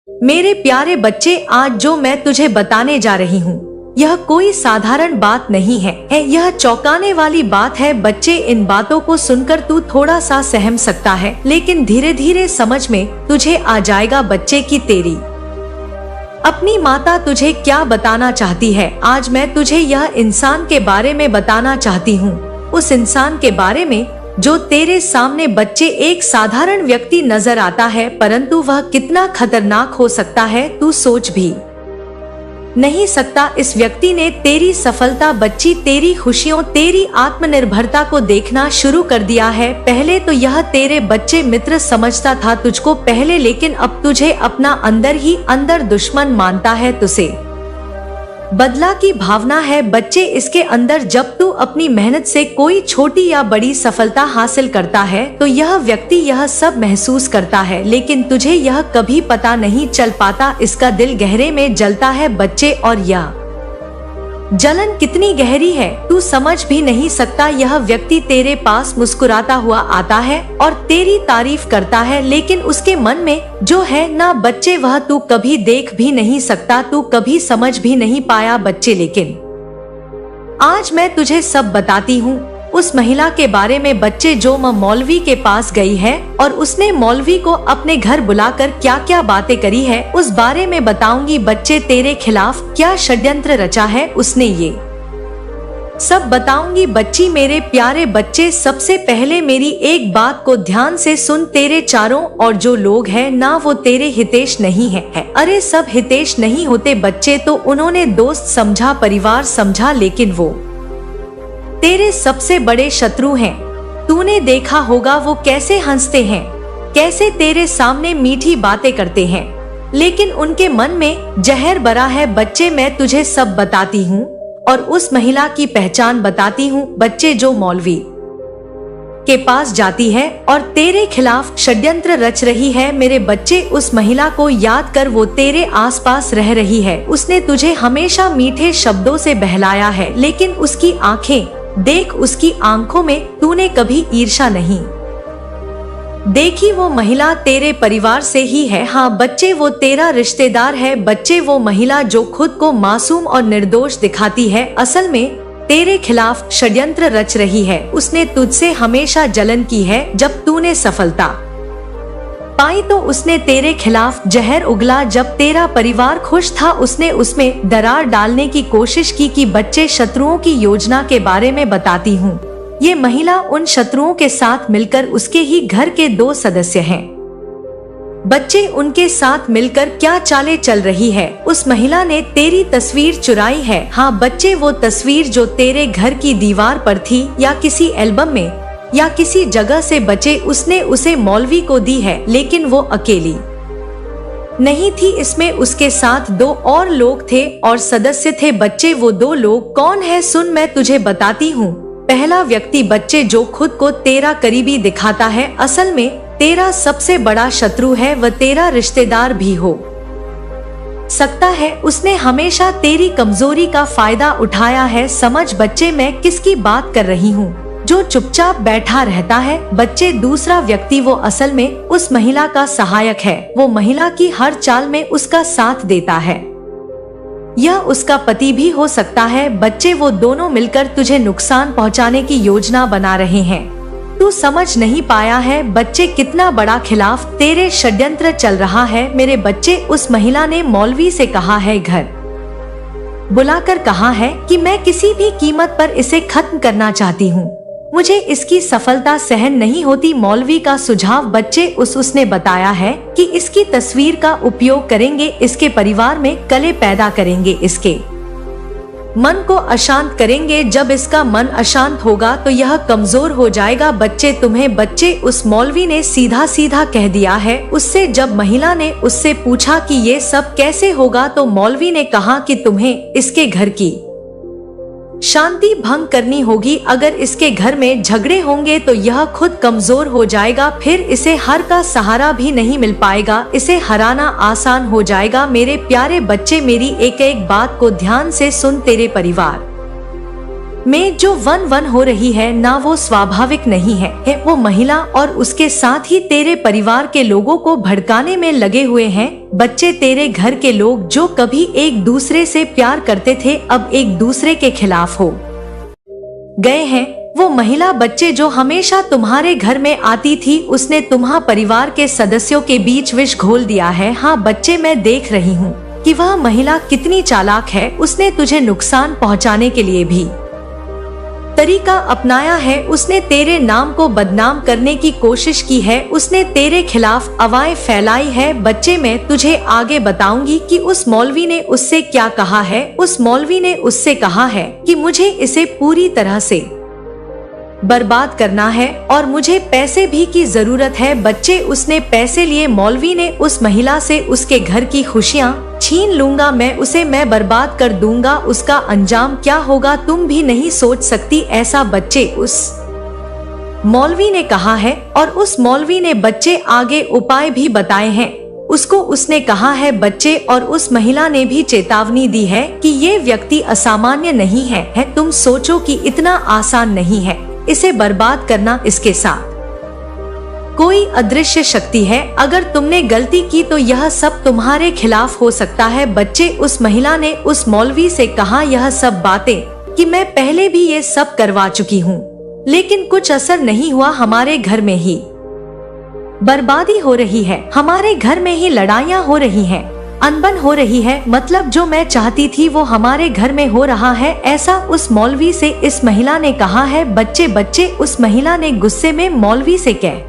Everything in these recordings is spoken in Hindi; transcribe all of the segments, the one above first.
मेरे प्यारे बच्चे, आज जो मैं तुझे बताने जा रही हूँ यह कोई साधारण बात नहीं है, यह चौंकाने वाली बात है। बच्चे, इन बातों को सुनकर तू थोड़ा सा सहम सकता है, लेकिन धीरे धीरे समझ में तुझे आ जाएगा बच्चे की तेरी अपनी माता तुझे क्या बताना चाहती है। आज मैं तुझे यह इंसान के बारे में बताना चाहती हूँ, उस इंसान के बारे में जो तेरे सामने बच्चे एक साधारण व्यक्ति नजर आता है, परंतु वह कितना खतरनाक हो सकता है तू सोच भी नहीं सकता। इस व्यक्ति ने तेरी सफलता बच्ची, तेरी खुशियों, तेरी आत्मनिर्भरता को देखना शुरू कर दिया है। पहले तो यह तेरे बच्चे मित्र समझता था तुझको पहले, लेकिन अब तुझे अपना अंदर ही अंदर दुश्मन मानता है। तुझे बदला की भावना है बच्चे इसके अंदर। जब तू अपनी मेहनत से कोई छोटी या बड़ी सफलता हासिल करता है तो यह व्यक्ति यह सब महसूस करता है, लेकिन तुझे यह कभी पता नहीं चल पाता। इसका दिल गहरे में जलता है बच्चे, और यह जलन कितनी गहरी है तू समझ भी नहीं सकता। यह व्यक्ति तेरे पास मुस्कुराता हुआ आता है और तेरी तारीफ करता है, लेकिन उसके मन में जो है ना बच्चे, वह तू कभी देख भी नहीं सकता, तू कभी समझ भी नहीं पाया बच्चे। लेकिन आज मैं तुझे सब बताती हूँ उस महिला के बारे में बच्चे, जो मौलवी के पास गई है और उसने मौलवी को अपने घर बुलाकर क्या क्या बातें करी है उस बारे में बताऊंगी बच्चे। तेरे खिलाफ क्या षड्यंत्र रचा है उसने, ये सब बताऊंगी बच्ची। मेरे प्यारे बच्चे, सबसे पहले मेरी एक बात को ध्यान से सुन। तेरे चारों और जो लोग हैं ना, वो तेरे हितेश नहीं है। अरे सब हितेश नहीं होते बच्चे, तो उन्होंने दोस्त समझा, परिवार समझा, लेकिन वो तेरे सबसे बड़े शत्रु हैं। तूने देखा होगा वो कैसे हंसते हैं, कैसे तेरे सामने मीठी बातें करते हैं, लेकिन उनके मन में जहर भरा है बच्चे। मैं तुझे सब बताती हूँ और उस महिला की पहचान बताती हूँ बच्चे, जो मौलवी के पास जाती है और तेरे खिलाफ षड्यंत्र रच रही है। मेरे बच्चे, उस महिला को याद कर, वो तेरे आसपास रह रही है। उसने तुझे हमेशा मीठे शब्दों से बहलाया है, लेकिन उसकी आंखें देख, उसकी आंखों में तूने कभी ईर्ष्या नहीं देखी। वो महिला तेरे परिवार से ही है। हाँ बच्चे, वो तेरा रिश्तेदार है बच्चे। वो महिला जो खुद को मासूम और निर्दोष दिखाती है, असल में तेरे खिलाफ षड्यंत्र रच रही है। उसने तुझसे हमेशा जलन की है। जब तूने सफलता पाई तो उसने तेरे खिलाफ जहर उगला। जब तेरा परिवार खुश था, उसने उसमें दरार डालने की कोशिश की। कि बच्चे, शत्रुओं की योजना के बारे में बताती हूँ। ये महिला उन शत्रुओं के साथ मिलकर, उसके ही घर के 2 सदस्य हैं बच्चे, उनके साथ मिलकर क्या चालें चल रही है। उस महिला ने तेरी तस्वीर चुराई है। हाँ बच्चे, वो तस्वीर जो तेरे घर की दीवार पर थी या किसी एल्बम में या किसी जगह से बचे, उसने उसे मौलवी को दी है, लेकिन वो अकेली नहीं थी। इसमें उसके साथ 2 और लोग थे और सदस्य थे बच्चे। वो 2 लोग कौन है सुन, मैं तुझे बताती हूँ। पहला व्यक्ति बच्चे, जो खुद को तेरा करीबी दिखाता है, असल में तेरा सबसे बड़ा शत्रु है। वह तेरा रिश्तेदार भी हो सकता है। उसने हमेशा तेरी कमजोरी का फायदा उठाया है। समझ बच्चे मैं किसकी बात कर रही हूँ, जो चुपचाप बैठा रहता है बच्चे। दूसरा व्यक्ति, वो असल में उस महिला का सहायक है। वो महिला की हर चाल में उसका साथ देता है। यह उसका पति भी हो सकता है बच्चे। वो दोनों मिलकर तुझे नुकसान पहुंचाने की योजना बना रहे हैं। तू समझ नहीं पाया है बच्चे, कितना बड़ा खिलाफ तेरे षड्यंत्र चल रहा है। मेरे बच्चे, उस महिला ने मौलवी से कहा है, घर बुलाकर कहा है कि मैं किसी भी कीमत पर इसे खत्म करना चाहती हूँ, मुझे इसकी सफलता सहन नहीं होती। मौलवी का सुझाव बच्चे, उसने बताया है कि इसकी तस्वीर का उपयोग करेंगे, इसके परिवार में कलह पैदा करेंगे, इसके मन को अशांत करेंगे। जब इसका मन अशांत होगा तो यह कमजोर हो जाएगा बच्चे। तुम्हें बच्चे, उस मौलवी ने सीधा सीधा कह दिया है उससे। जब महिला ने उससे पूछा कि ये सब कैसे होगा, तो मौलवी ने कहा कि तुम्हें इसके घर की शांति भंग करनी होगी। अगर इसके घर में झगड़े होंगे तो यह खुद कमजोर हो जाएगा, फिर इसे हर का सहारा भी नहीं मिल पाएगा, इसे हराना आसान हो जाएगा। मेरे प्यारे बच्चे, मेरी एक एक बात को ध्यान से सुन। तेरे परिवार में जो वन वन हो रही है ना वो स्वाभाविक नहीं है वो महिला और उसके साथ ही तेरे परिवार के लोगों को भड़काने में लगे हुए हैं। बच्चे, तेरे घर के लोग जो कभी एक दूसरे से प्यार करते थे अब एक दूसरे के खिलाफ हो गए हैं। वो महिला बच्चे जो हमेशा तुम्हारे घर में आती थी उसने तुम्हारे परिवार के सदस्यों के बीच विष घोल दिया है। हाँ बच्चे, मैं देख रही हूँ कि वह महिला कितनी चालाक है। उसने तुझे नुकसान पहुँचाने के लिए भी तरीका अपनाया है। उसने तेरे नाम को बदनाम करने की कोशिश की है। उसने तेरे खिलाफ अफवाहें फैलाई है। बच्चे, मैं तुझे आगे बताऊंगी कि उस मौलवी ने उससे क्या कहा है। उस मौलवी ने उससे कहा है कि मुझे इसे पूरी तरह से बर्बाद करना है और मुझे पैसे भी की जरूरत है। बच्चे, उसने पैसे लिए। मौलवी ने उस महिला से उसके घर की खुशियाँ छीन लूंगा मैं बर्बाद कर दूंगा। उसका अंजाम क्या होगा तुम भी नहीं सोच सकती ऐसा। बच्चे, उस मौलवी ने कहा है और उस मौलवी ने बच्चे आगे उपाय भी बताए हैं उसको। उसने कहा है बच्चे, और उस महिला ने भी चेतावनी दी है कि ये व्यक्ति असामान्य नहीं है। तुम सोचो कि इतना आसान नहीं है इसे बर्बाद करना। इसके साथ कोई अदृश्य शक्ति है। अगर तुमने गलती की तो यह सब तुम्हारे खिलाफ हो सकता है। बच्चे, उस महिला ने उस मौलवी से कहा यह सब बातें कि मैं पहले भी ये सब करवा चुकी हूँ लेकिन कुछ असर नहीं हुआ। हमारे घर में ही बर्बादी हो रही है, हमारे घर में ही लड़ाइयाँ हो रही हैं, अनबन हो रही है। मतलब जो मैं चाहती थी वो हमारे घर में हो रहा है, ऐसा उस मौलवी से इस महिला ने कहा है। बच्चे, उस महिला ने गुस्से में मौलवी से कह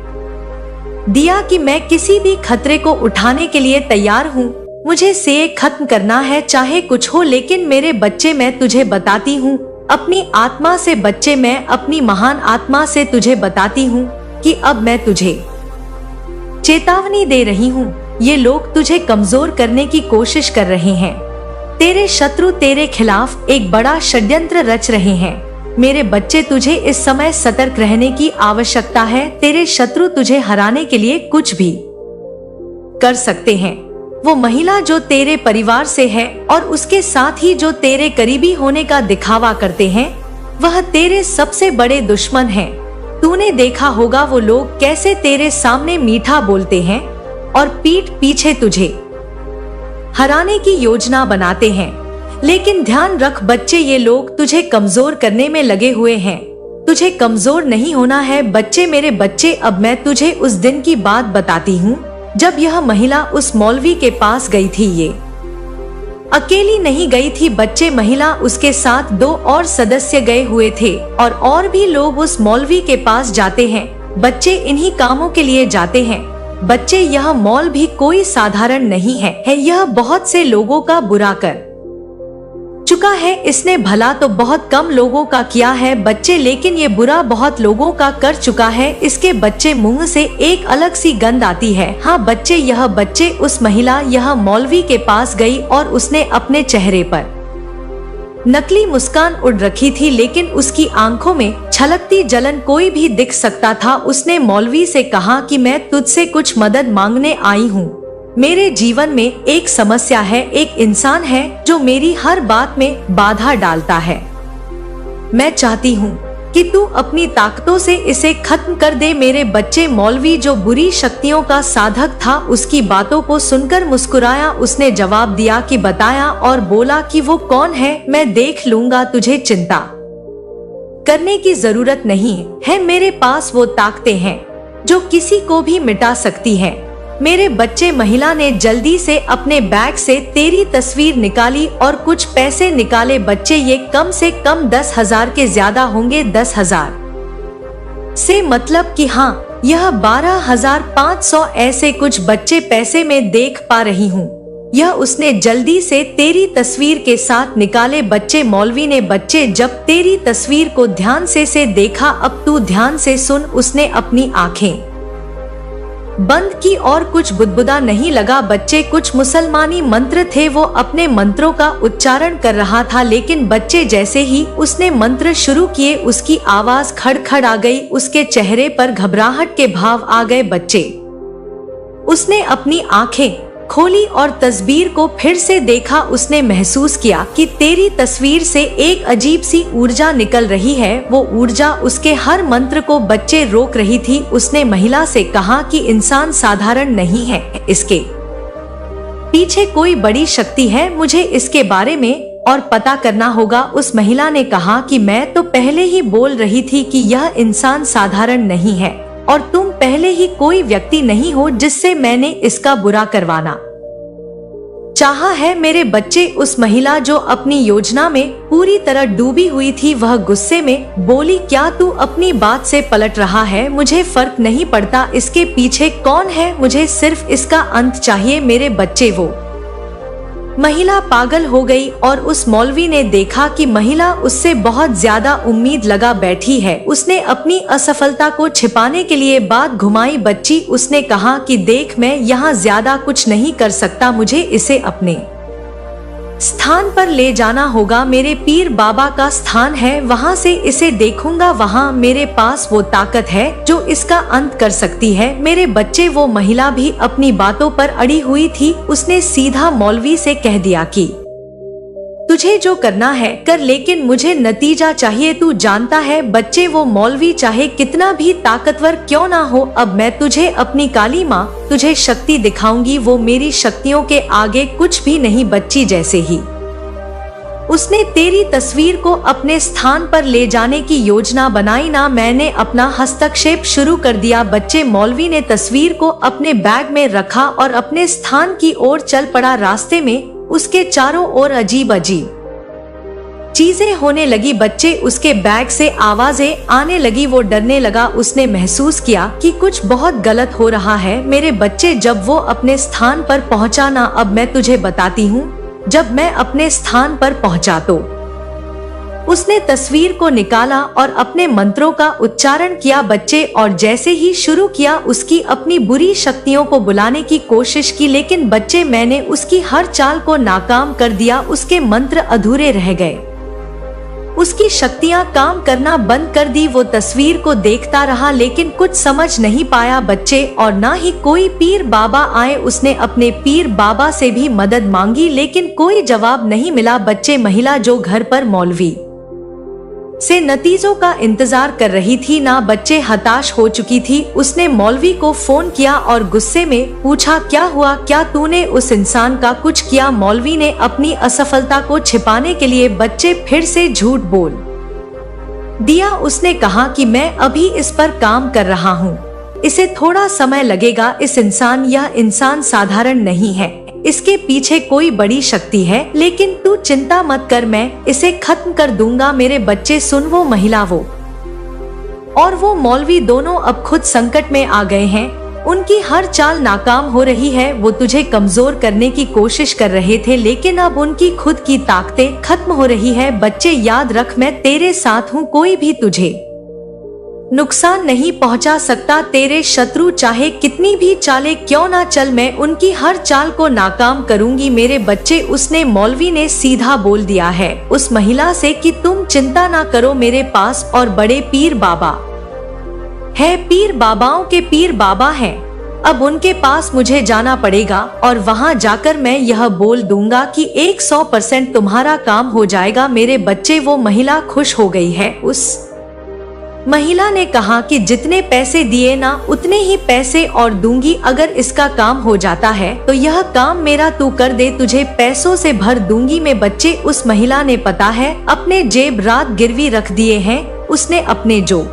दिया कि मैं किसी भी खतरे को उठाने के लिए तैयार हूँ। मुझे इसे खत्म करना है चाहे कुछ हो। लेकिन मेरे बच्चे, मैं तुझे बताती हूँ अपनी आत्मा से। बच्चे, मैं अपनी महान आत्मा से तुझे बताती हूँ कि अब मैं तुझे चेतावनी दे रही हूँ। ये लोग तुझे कमजोर करने की कोशिश कर रहे हैं। तेरे शत्रु तेरे खिलाफ एक बड़ा षड्यंत्र रच रहे हैं। मेरे बच्चे, तुझे इस समय सतर्क रहने की आवश्यकता है। तेरे शत्रु तुझे हराने के लिए कुछ भी कर सकते हैं। वो महिला जो तेरे परिवार से है और उसके साथ ही जो तेरे करीबी होने का दिखावा करते हैं वह तेरे सबसे बड़े दुश्मन हैं। तूने देखा होगा वो लोग कैसे तेरे सामने मीठा बोलते हैं और पीठ पीछे तुझे हराने की योजना बनाते हैं। लेकिन ध्यान रख बच्चे, ये लोग तुझे कमजोर करने में लगे हुए हैं। तुझे कमजोर नहीं होना है बच्चे। मेरे बच्चे, अब मैं तुझे उस दिन की बात बताती हूँ जब यह महिला उस मौलवी के पास गई थी। ये अकेली नहीं गई थी बच्चे, महिला उसके साथ 2 और सदस्य गए हुए थे और भी लोग उस मौलवी के पास जाते हैं बच्चे, इन्हीं कामों के लिए जाते हैं बच्चे। यह मौल भी कोई साधारण नहीं है। यह बहुत से लोगों का बुरा कर चुका है। इसने भला तो बहुत कम लोगों का किया है बच्चे, लेकिन ये बुरा बहुत लोगों का कर चुका है। इसके बच्चे मुंह से एक अलग सी गंध आती है। हाँ बच्चे, यह बच्चे उस महिला यह मौलवी के पास गई और उसने अपने चेहरे पर नकली मुस्कान उड़ रखी थी लेकिन उसकी आंखों में छलकती जलन कोई भी दिख सकता था। उसने मौलवी से कहा कि मैं तुझसे कुछ मदद मांगने आई हूँ। मेरे जीवन में एक समस्या है, एक इंसान है जो मेरी हर बात में बाधा डालता है। मैं चाहती हूँ कि तू अपनी ताकतों से इसे खत्म कर दे। मेरे बच्चे, मौलवी जो बुरी शक्तियों का साधक था उसकी बातों को सुनकर मुस्कुराया। उसने जवाब दिया कि बताया और बोला कि वो कौन है मैं देख लूंगा, तुझे चिंता करने की जरूरत नहीं है। मेरे पास वो ताकतें हैं जो किसी को भी मिटा सकती है। मेरे बच्चे, महिला ने जल्दी से अपने बैग से तेरी तस्वीर निकाली और कुछ पैसे निकाले बच्चे। ये कम से कम 10,000 के ज्यादा होंगे। 10,000 से मतलब कि हाँ यह 12,500 ऐसे कुछ बच्चे पैसे में देख पा रही हूँ। यह उसने जल्दी से तेरी तस्वीर के साथ निकाले बच्चे। मौलवी ने बच्चे जब तेरी तस्वीर को ध्यान से देखा। अब तू ध्यान से सुन। उसने अपनी आंखें बंद की और कुछ बुदबुदा नहीं लगा बच्चे। कुछ मुसलमानी मंत्र थे, वो अपने मंत्रों का उच्चारण कर रहा था। लेकिन बच्चे जैसे ही उसने मंत्र शुरू किए उसकी आवाज खड़खड़ आ गई। उसके चेहरे पर घबराहट के भाव आ गए बच्चे। उसने अपनी आंखें खोली और तस्वीर को फिर से देखा। उसने महसूस किया कि तेरी तस्वीर से एक अजीब सी ऊर्जा निकल रही है। वो ऊर्जा उसके हर मंत्र को बच्चे रोक रही थी। उसने महिला से कहा कि इंसान साधारण नहीं है, इसके पीछे कोई बड़ी शक्ति है, मुझे इसके बारे में और पता करना होगा। उस महिला ने कहा कि मैं तो पहले ही बोल रही थी कि यह इंसान साधारण नहीं है और तुम पहले ही कोई व्यक्ति नहीं हो जिससे मैंने इसका बुरा करवाना चाहा है। मेरे बच्चे, उस महिला जो अपनी योजना में पूरी तरह डूबी हुई थी, वह गुस्से में बोली, क्या तू अपनी बात से पलट रहा है? मुझे फर्क नहीं पड़ता इसके पीछे कौन है, मुझे सिर्फ इसका अंत चाहिए। मेरे बच्चे, वो महिला पागल हो गई और उस मौलवी ने देखा कि महिला उससे बहुत ज्यादा उम्मीद लगा बैठी है। उसने अपनी असफलता को छिपाने के लिए बात घुमाई। बच्ची, उसने कहा कि देख, मैं यहाँ ज्यादा कुछ नहीं कर सकता, मुझे इसे अपने स्थान पर ले जाना होगा। मेरे पीर बाबा का स्थान है, वहाँ से इसे देखूंगा। वहाँ मेरे पास वो ताकत है जो इसका अंत कर सकती है। मेरे बच्चे, वो महिला भी अपनी बातों पर अड़ी हुई थी। उसने सीधा मौलवी से कह दिया कि तुझे जो करना है कर, लेकिन मुझे नतीजा चाहिए, तू जानता है। बच्चे, वो मौलवी चाहे कितना भी ताकतवर क्यों ना हो, अब मैं तुझे अपनी काली माँ तुझे शक्ति दिखाऊंगी। वो मेरी शक्तियों के आगे कुछ भी नहीं। बच्ची, जैसे ही उसने तेरी तस्वीर को अपने स्थान पर ले जाने की योजना बनाई ना, मैंने अपना हस्तक्षेप शुरू कर दिया। बच्चे, मौलवी ने तस्वीर को अपने बैग में रखा और अपने स्थान की ओर चल पड़ा। रास्ते में उसके चारों ओर अजीब अजीब चीजें होने लगी। बच्चे, उसके बैग से आवाजें आने लगी। वो डरने लगा। उसने महसूस किया कि कुछ बहुत गलत हो रहा है। मेरे बच्चे, जब वो अपने स्थान पर पहुंचा ना, अब मैं तुझे बताती हूँ। जब मैं अपने स्थान पर पहुंचा तो उसने तस्वीर को निकाला और अपने मंत्रों का उच्चारण किया। बच्चे, और जैसे ही शुरू किया उसकी अपनी बुरी शक्तियों को बुलाने की कोशिश की, लेकिन बच्चे, मैंने उसकी हर चाल को नाकाम कर दिया। उसके मंत्र अधूरे रह गए, उसकी शक्तियां काम करना बंद कर दी। वो तस्वीर को देखता रहा लेकिन कुछ समझ नहीं पाया। बच्चे, और ना ही कोई पीर बाबा आए। उसने अपने पीर बाबा से भी मदद मांगी लेकिन कोई जवाब नहीं मिला। बच्चे, महिला जो घर पर मौलवी से नतीजों का इंतजार कर रही थी ना, बच्चे हताश हो चुकी थी। उसने मौलवी को फोन किया और गुस्से में पूछा, क्या हुआ, क्या तूने उस इंसान का कुछ किया? मौलवी ने अपनी असफलता को छिपाने के लिए बच्चे फिर से झूठ बोल दिया। उसने कहा कि मैं अभी इस पर काम कर रहा हूँ, इसे थोड़ा समय लगेगा। यह इंसान साधारण नहीं है, इसके पीछे कोई बड़ी शक्ति है, लेकिन तू चिंता मत कर, मैं इसे खत्म कर दूंगा। मेरे बच्चे सुन, वो महिला और वो मौलवी दोनों अब खुद संकट में आ गए हैं। उनकी हर चाल नाकाम हो रही है। वो तुझे कमजोर करने की कोशिश कर रहे थे लेकिन अब उनकी खुद की ताकतें खत्म हो रही है। बच्चे याद रख, मैं तेरे साथ हूँ, कोई भी तुझे नुकसान नहीं पहुंचा सकता। तेरे शत्रु चाहे कितनी भी चालें क्यों ना चल, मैं उनकी हर चाल को नाकाम करूंगी। मेरे बच्चे, उसने मौलवी ने सीधा बोल दिया है उस महिला से कि तुम चिंता ना करो, मेरे पास और बड़े पीर बाबा है, पीर बाबाओं के पीर बाबा हैं। अब उनके पास मुझे जाना पड़ेगा और वहां जाकर मैं यह बोल दूंगा कि 100% तुम्हारा काम हो जाएगा। मेरे बच्चे, वो महिला खुश हो गई है। उस महिला ने कहा कि जितने पैसे दिए ना उतने ही पैसे और दूंगी। अगर इसका काम हो जाता है तो यह काम मेरा तू कर दे, तुझे पैसों से भर दूंगी। मैं बच्चे, उस महिला ने पता है अपने जेब रात गिरवी रख दिए हैं। उसने अपने जो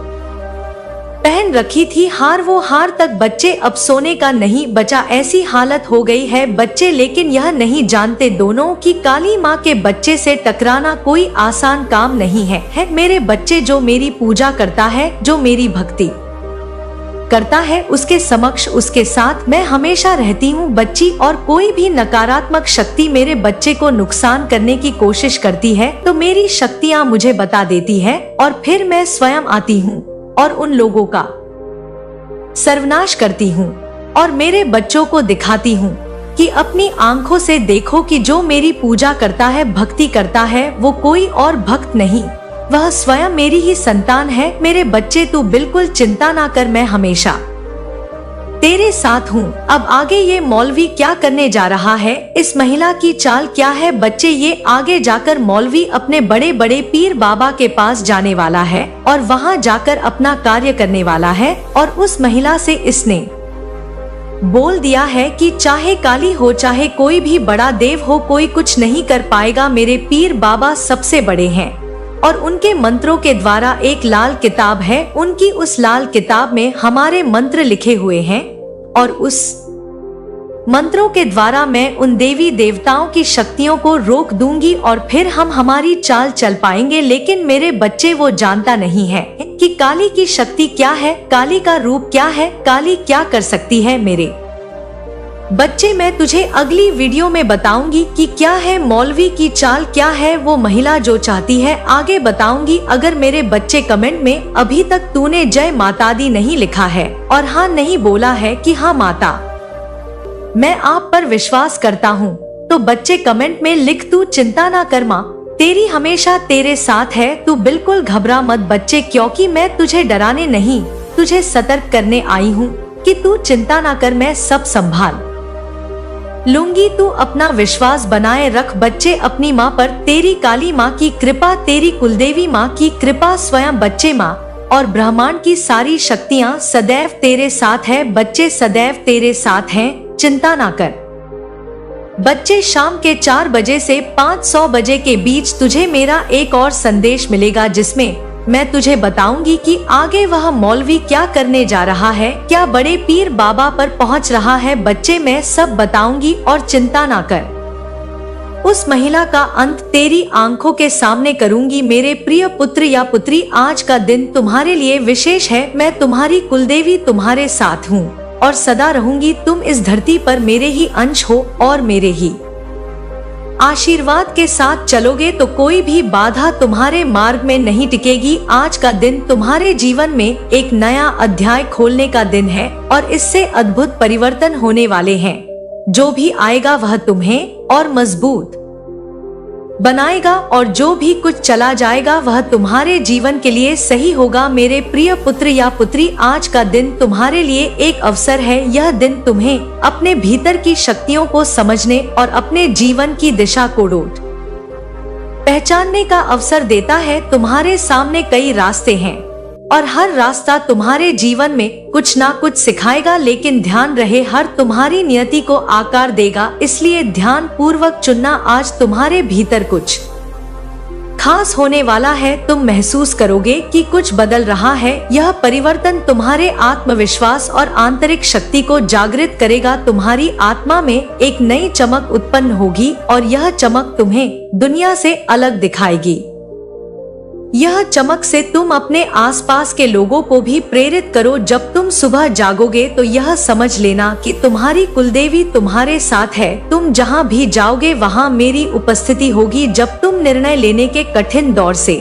पहन रखी थी वो हार तक। बच्चे, अब सोने का नहीं बचा, ऐसी हालत हो गई है। बच्चे, लेकिन यह नहीं जानते दोनों कि काली माँ के बच्चे से टकराना कोई आसान काम नहीं है। मेरे बच्चे, जो मेरी पूजा करता है, जो मेरी भक्ति करता है, उसके समक्ष उसके साथ मैं हमेशा रहती हूँ। बच्ची, और कोई भी नकारात्मक शक्ति मेरे बच्चे को नुकसान करने की कोशिश करती है तो मेरी शक्तियाँ मुझे बता देती है और फिर मैं स्वयं आती हूँ और उन लोगों का सर्वनाश करती हूँ और मेरे बच्चों को दिखाती हूँ कि अपनी आंखों से देखो कि जो मेरी पूजा करता है, भक्ति करता है, वो कोई और भक्त नहीं, वह स्वयं मेरी ही संतान है। मेरे बच्चे, तू बिल्कुल चिंता ना कर, मैं हमेशा तेरे साथ हूँ। अब आगे ये मौलवी क्या करने जा रहा है, इस महिला की चाल क्या है बच्चे। ये आगे जाकर मौलवी अपने बड़े बड़े पीर बाबा के पास जाने वाला है और वहाँ जाकर अपना कार्य करने वाला है। और उस महिला से इसने बोल दिया है कि चाहे काली हो चाहे कोई भी बड़ा देव हो, कोई कुछ नहीं कर पाएगा। मेरे पीर बाबा सबसे बड़े हैं और उनके मंत्रों के द्वारा एक लाल किताब है, उनकी उस लाल किताब में हमारे मंत्र लिखे हुए हैं और उस मंत्रों के द्वारा मैं उन देवी देवताओं की शक्तियों को रोक दूंगी और फिर हम हमारी चाल चल पाएंगे। लेकिन मेरे बच्चे वो जानता नहीं है कि काली की शक्ति क्या है, काली का रूप क्या है, काली क्या कर सकती है। मेरे बच्चे मैं तुझे अगली वीडियो में बताऊंगी कि क्या है मौलवी की चाल, क्या है वो महिला जो चाहती है, आगे बताऊंगी। अगर मेरे बच्चे कमेंट में अभी तक तूने जय माता दी नहीं लिखा है और हाँ नहीं बोला है कि हाँ माता मैं आप पर विश्वास करता हूँ, तो बच्चे कमेंट में लिख तू चिंता ना कर माँ तेरी हमेशा तेरे साथ है, तू बिल्कुल घबरा मत बच्चे, क्योंकि मैं तुझे डराने नहीं तुझे सतर्क करने आई हूँ कि तू चिंता ना कर, मैं सब संभाल लूंगी। तू अपना विश्वास बनाए रख बच्चे अपनी माँ पर, तेरी काली माँ की कृपा, तेरी कुलदेवी माँ की कृपा, स्वयं बच्चे माँ और ब्रह्मांड की सारी शक्तियाँ सदैव तेरे साथ है बच्चे, सदैव तेरे साथ हैं, चिंता ना कर बच्चे। शाम के 4 बजे से 500 बजे के बीच तुझे मेरा एक और संदेश मिलेगा जिसमें मैं तुझे बताऊंगी कि आगे वह मौलवी क्या करने जा रहा है, क्या बड़े पीर बाबा पर पहुंच रहा है बच्चे, मैं सब बताऊंगी और चिंता ना कर। उस महिला का अंत तेरी आंखों के सामने करूंगी। मेरे प्रिय पुत्र या पुत्री, आज का दिन तुम्हारे लिए विशेष है। मैं तुम्हारी कुलदेवी तुम्हारे साथ हूँ और सदा रहूंगी। तुम इस धरती पर मेरे ही अंश हो और मेरे ही आशीर्वाद के साथ चलोगे तो कोई भी बाधा तुम्हारे मार्ग में नहीं टिकेगी। आज का दिन तुम्हारे जीवन में एक नया अध्याय खोलने का दिन है और इससे अद्भुत परिवर्तन होने वाले हैं। जो भी आएगा वह तुम्हें और मजबूत बनाएगा और जो भी कुछ चला जाएगा वह तुम्हारे जीवन के लिए सही होगा। मेरे प्रिय पुत्र या पुत्री, आज का दिन तुम्हारे लिए एक अवसर है। यह दिन तुम्हें अपने भीतर की शक्तियों को समझने और अपने जीवन की दिशा को पहचानने का अवसर देता है। तुम्हारे सामने कई रास्ते हैं और हर रास्ता तुम्हारे जीवन में कुछ ना कुछ सिखाएगा, लेकिन ध्यान रहे हर तुम्हारी नियति को आकार देगा, इसलिए ध्यान पूर्वक चुनना। आज तुम्हारे भीतर कुछ खास होने वाला है। तुम महसूस करोगे कि कुछ बदल रहा है। यह परिवर्तन तुम्हारे आत्मविश्वास और आंतरिक शक्ति को जागृत करेगा। तुम्हारी आत्मा में एक नई चमक उत्पन्न होगी और यह चमक तुम्हें दुनिया से अलग दिखाएगी। यह चमक से तुम अपने आसपास के लोगों को भी प्रेरित करो। जब तुम सुबह जागोगे तो यह समझ लेना कि तुम्हारी कुलदेवी तुम्हारे साथ है। तुम जहाँ भी जाओगे वहाँ मेरी उपस्थिति होगी। जब तुम निर्णय लेने के कठिन दौर से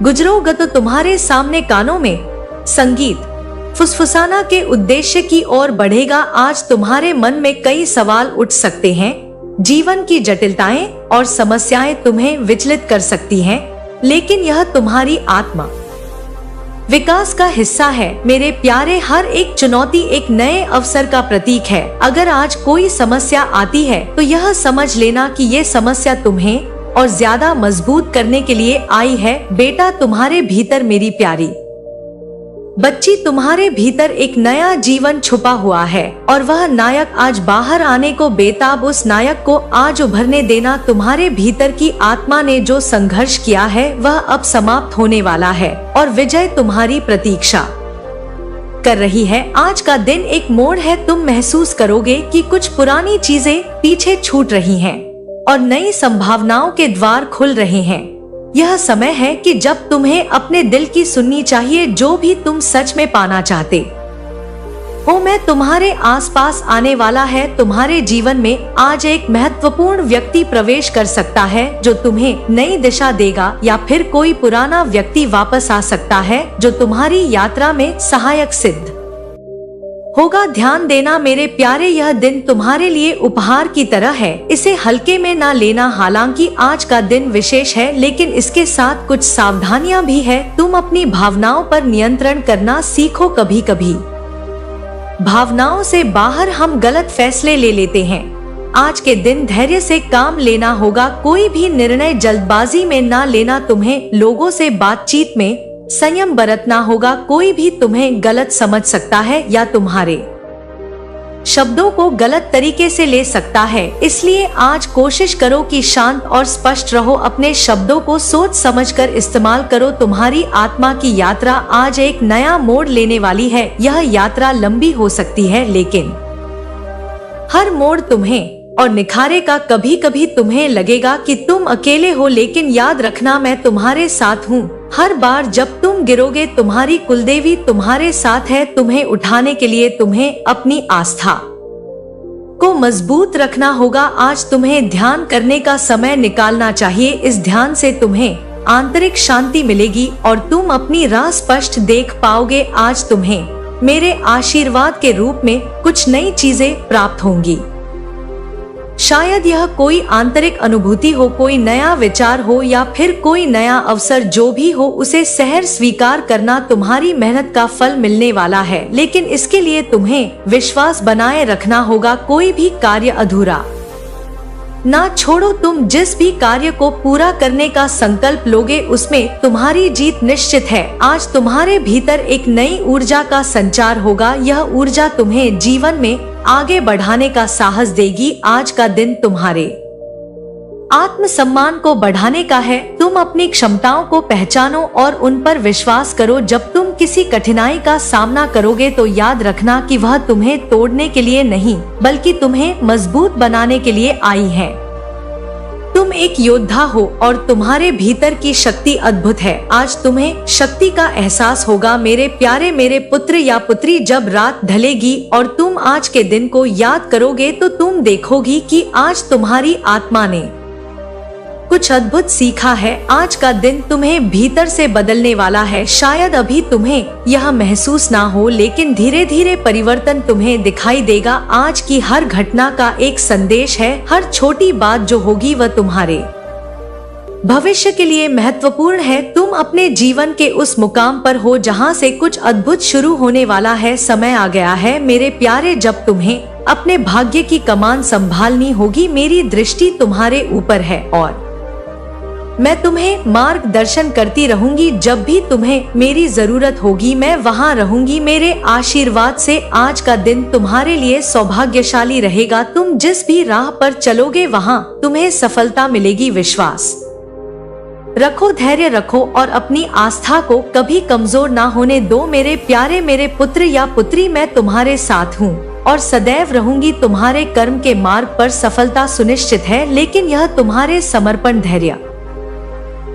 गुजरोगे तो तुम्हारे सामने कानों में संगीत फुसफुसाना के उद्देश्य की ओर बढ़ेगा। आज तुम्हारे मन में कई सवाल उठ सकते हैं। जीवन की जटिलताएं और समस्याएं तुम्हें विचलित कर सकती हैं, लेकिन यह तुम्हारी आत्मा विकास का हिस्सा है। मेरे प्यारे, हर एक चुनौती एक नए अवसर का प्रतीक है। अगर आज कोई समस्या आती है तो यह समझ लेना कि ये समस्या तुम्हें और ज्यादा मजबूत करने के लिए आई है। बेटा, तुम्हारे भीतर मेरी प्यारी बच्ची, तुम्हारे भीतर एक नया जीवन छुपा हुआ है और वह नायक आज बाहर आने को बेताब। उस नायक को आज उभरने देना। तुम्हारे भीतर की आत्मा ने जो संघर्ष किया है वह अब समाप्त होने वाला है और विजय तुम्हारी प्रतीक्षा कर रही है। आज का दिन एक मोड़ है। तुम महसूस करोगे कि कुछ पुरानी चीजें पीछे छूट रही हैं और नई संभावनाओं के द्वार खुल रहे हैं। यह समय है कि जब तुम्हें अपने दिल की सुननी चाहिए, जो भी तुम सच में पाना चाहते हो। मैं तुम्हारे आसपास आने वाला है। तुम्हारे जीवन में आज एक महत्वपूर्ण व्यक्ति प्रवेश कर सकता है जो तुम्हें नई दिशा देगा, या फिर कोई पुराना व्यक्ति वापस आ सकता है जो तुम्हारी यात्रा में सहायक सिद्ध होगा। ध्यान देना मेरे प्यारे, यह दिन तुम्हारे लिए उपहार की तरह है। इसे हल्के में ना लेना। हालांकि आज का दिन विशेष है, लेकिन इसके साथ कुछ सावधानियां भी है। तुम अपनी भावनाओं पर नियंत्रण करना सीखो। कभी कभी भावनाओं से बाहर हम गलत फैसले ले लेते हैं। आज के दिन धैर्य से काम लेना होगा, कोई भी निर्णय जल्दबाजी में ना लेना। तुम्हें लोगों से बातचीत में संयम बरतना होगा, कोई भी तुम्हें गलत समझ सकता है या तुम्हारे शब्दों को गलत तरीके से ले सकता है। इसलिए आज कोशिश करो कि शांत और स्पष्ट रहो, अपने शब्दों को सोच समझकर इस्तेमाल करो। तुम्हारी आत्मा की यात्रा आज एक नया मोड़ लेने वाली है। यह यात्रा लंबी हो सकती है, लेकिन हर मोड़ तुम्हें और निखारेगा। कभी कभी तुम्हें लगेगा कि तुम अकेले हो, लेकिन याद रखना मैं तुम्हारे साथ हूँ। हर बार जब तुम गिरोगे तुम्हारी कुलदेवी तुम्हारे साथ है। तुम्हें उठाने के लिए तुम्हें अपनी आस्था को मजबूत रखना होगा। आज तुम्हें ध्यान करने का समय निकालना चाहिए। इस ध्यान से तुम्हें आंतरिक शांति मिलेगी और तुम अपनी राह स्पष्ट देख पाओगे। आज तुम्हें मेरे आशीर्वाद के रूप में कुछ नई चीजें प्राप्त होंगी। शायद यह कोई आंतरिक अनुभूति हो, कोई नया विचार हो या फिर कोई नया अवसर। जो भी हो उसे सहर्ष स्वीकार करना। तुम्हारी मेहनत का फल मिलने वाला है, लेकिन इसके लिए तुम्हें विश्वास बनाए रखना होगा। कोई भी कार्य अधूरा ना छोड़ो। तुम जिस भी कार्य को पूरा करने का संकल्प लोगे उसमें तुम्हारी जीत निश्चित है। आज तुम्हारे भीतर एक नई ऊर्जा का संचार होगा। यह ऊर्जा तुम्हें जीवन में आगे बढ़ाने का साहस देगी। आज का दिन तुम्हारे आत्मसम्मान को बढ़ाने का है। तुम अपनी क्षमताओं को पहचानो और उन पर विश्वास करो। जब तुम किसी कठिनाई का सामना करोगे तो याद रखना कि वह तुम्हें तोड़ने के लिए नहीं, बल्कि तुम्हें मजबूत बनाने के लिए आई है। तुम एक योद्धा हो और तुम्हारे भीतर की शक्ति अद्भुत है। आज तुम्हें शक्ति का एहसास होगा। मेरे प्यारे मेरे पुत्र या पुत्री, जब रात ढलेगी और तुम आज के दिन को याद करोगे तो तुम देखोगी कि आज तुम्हारी आत्मा ने कुछ अद्भुत सीखा है। आज का दिन तुम्हें भीतर से बदलने वाला है। शायद अभी तुम्हें यह महसूस ना हो, लेकिन धीरे धीरे परिवर्तन तुम्हें दिखाई देगा। आज की हर घटना का एक संदेश है। हर छोटी बात जो होगी वह तुम्हारे भविष्य के लिए महत्वपूर्ण है। तुम अपने जीवन के उस मुकाम पर हो जहां से कुछ अद्भुत शुरू होने वाला है। समय आ गया है मेरे प्यारे, जब तुम्हें अपने भाग्य की कमान संभालनी होगी। मेरी दृष्टि तुम्हारे ऊपर है और मैं तुम्हें मार्गदर्शन करती रहूंगी। जब भी तुम्हें मेरी जरूरत होगी मैं वहां रहूंगी। मेरे आशीर्वाद से आज का दिन तुम्हारे लिए सौभाग्यशाली रहेगा। तुम जिस भी राह पर चलोगे वहां तुम्हें सफलता मिलेगी। विश्वास रखो, धैर्य रखो और अपनी आस्था को कभी कमजोर ना होने दो। मेरे प्यारे मेरे पुत्र या पुत्री, मैं तुम्हारे साथ हूँ और सदैव रहूंगी। तुम्हारे कर्म के मार्ग पर सफलता सुनिश्चित है, लेकिन यह तुम्हारे समर्पण, धैर्य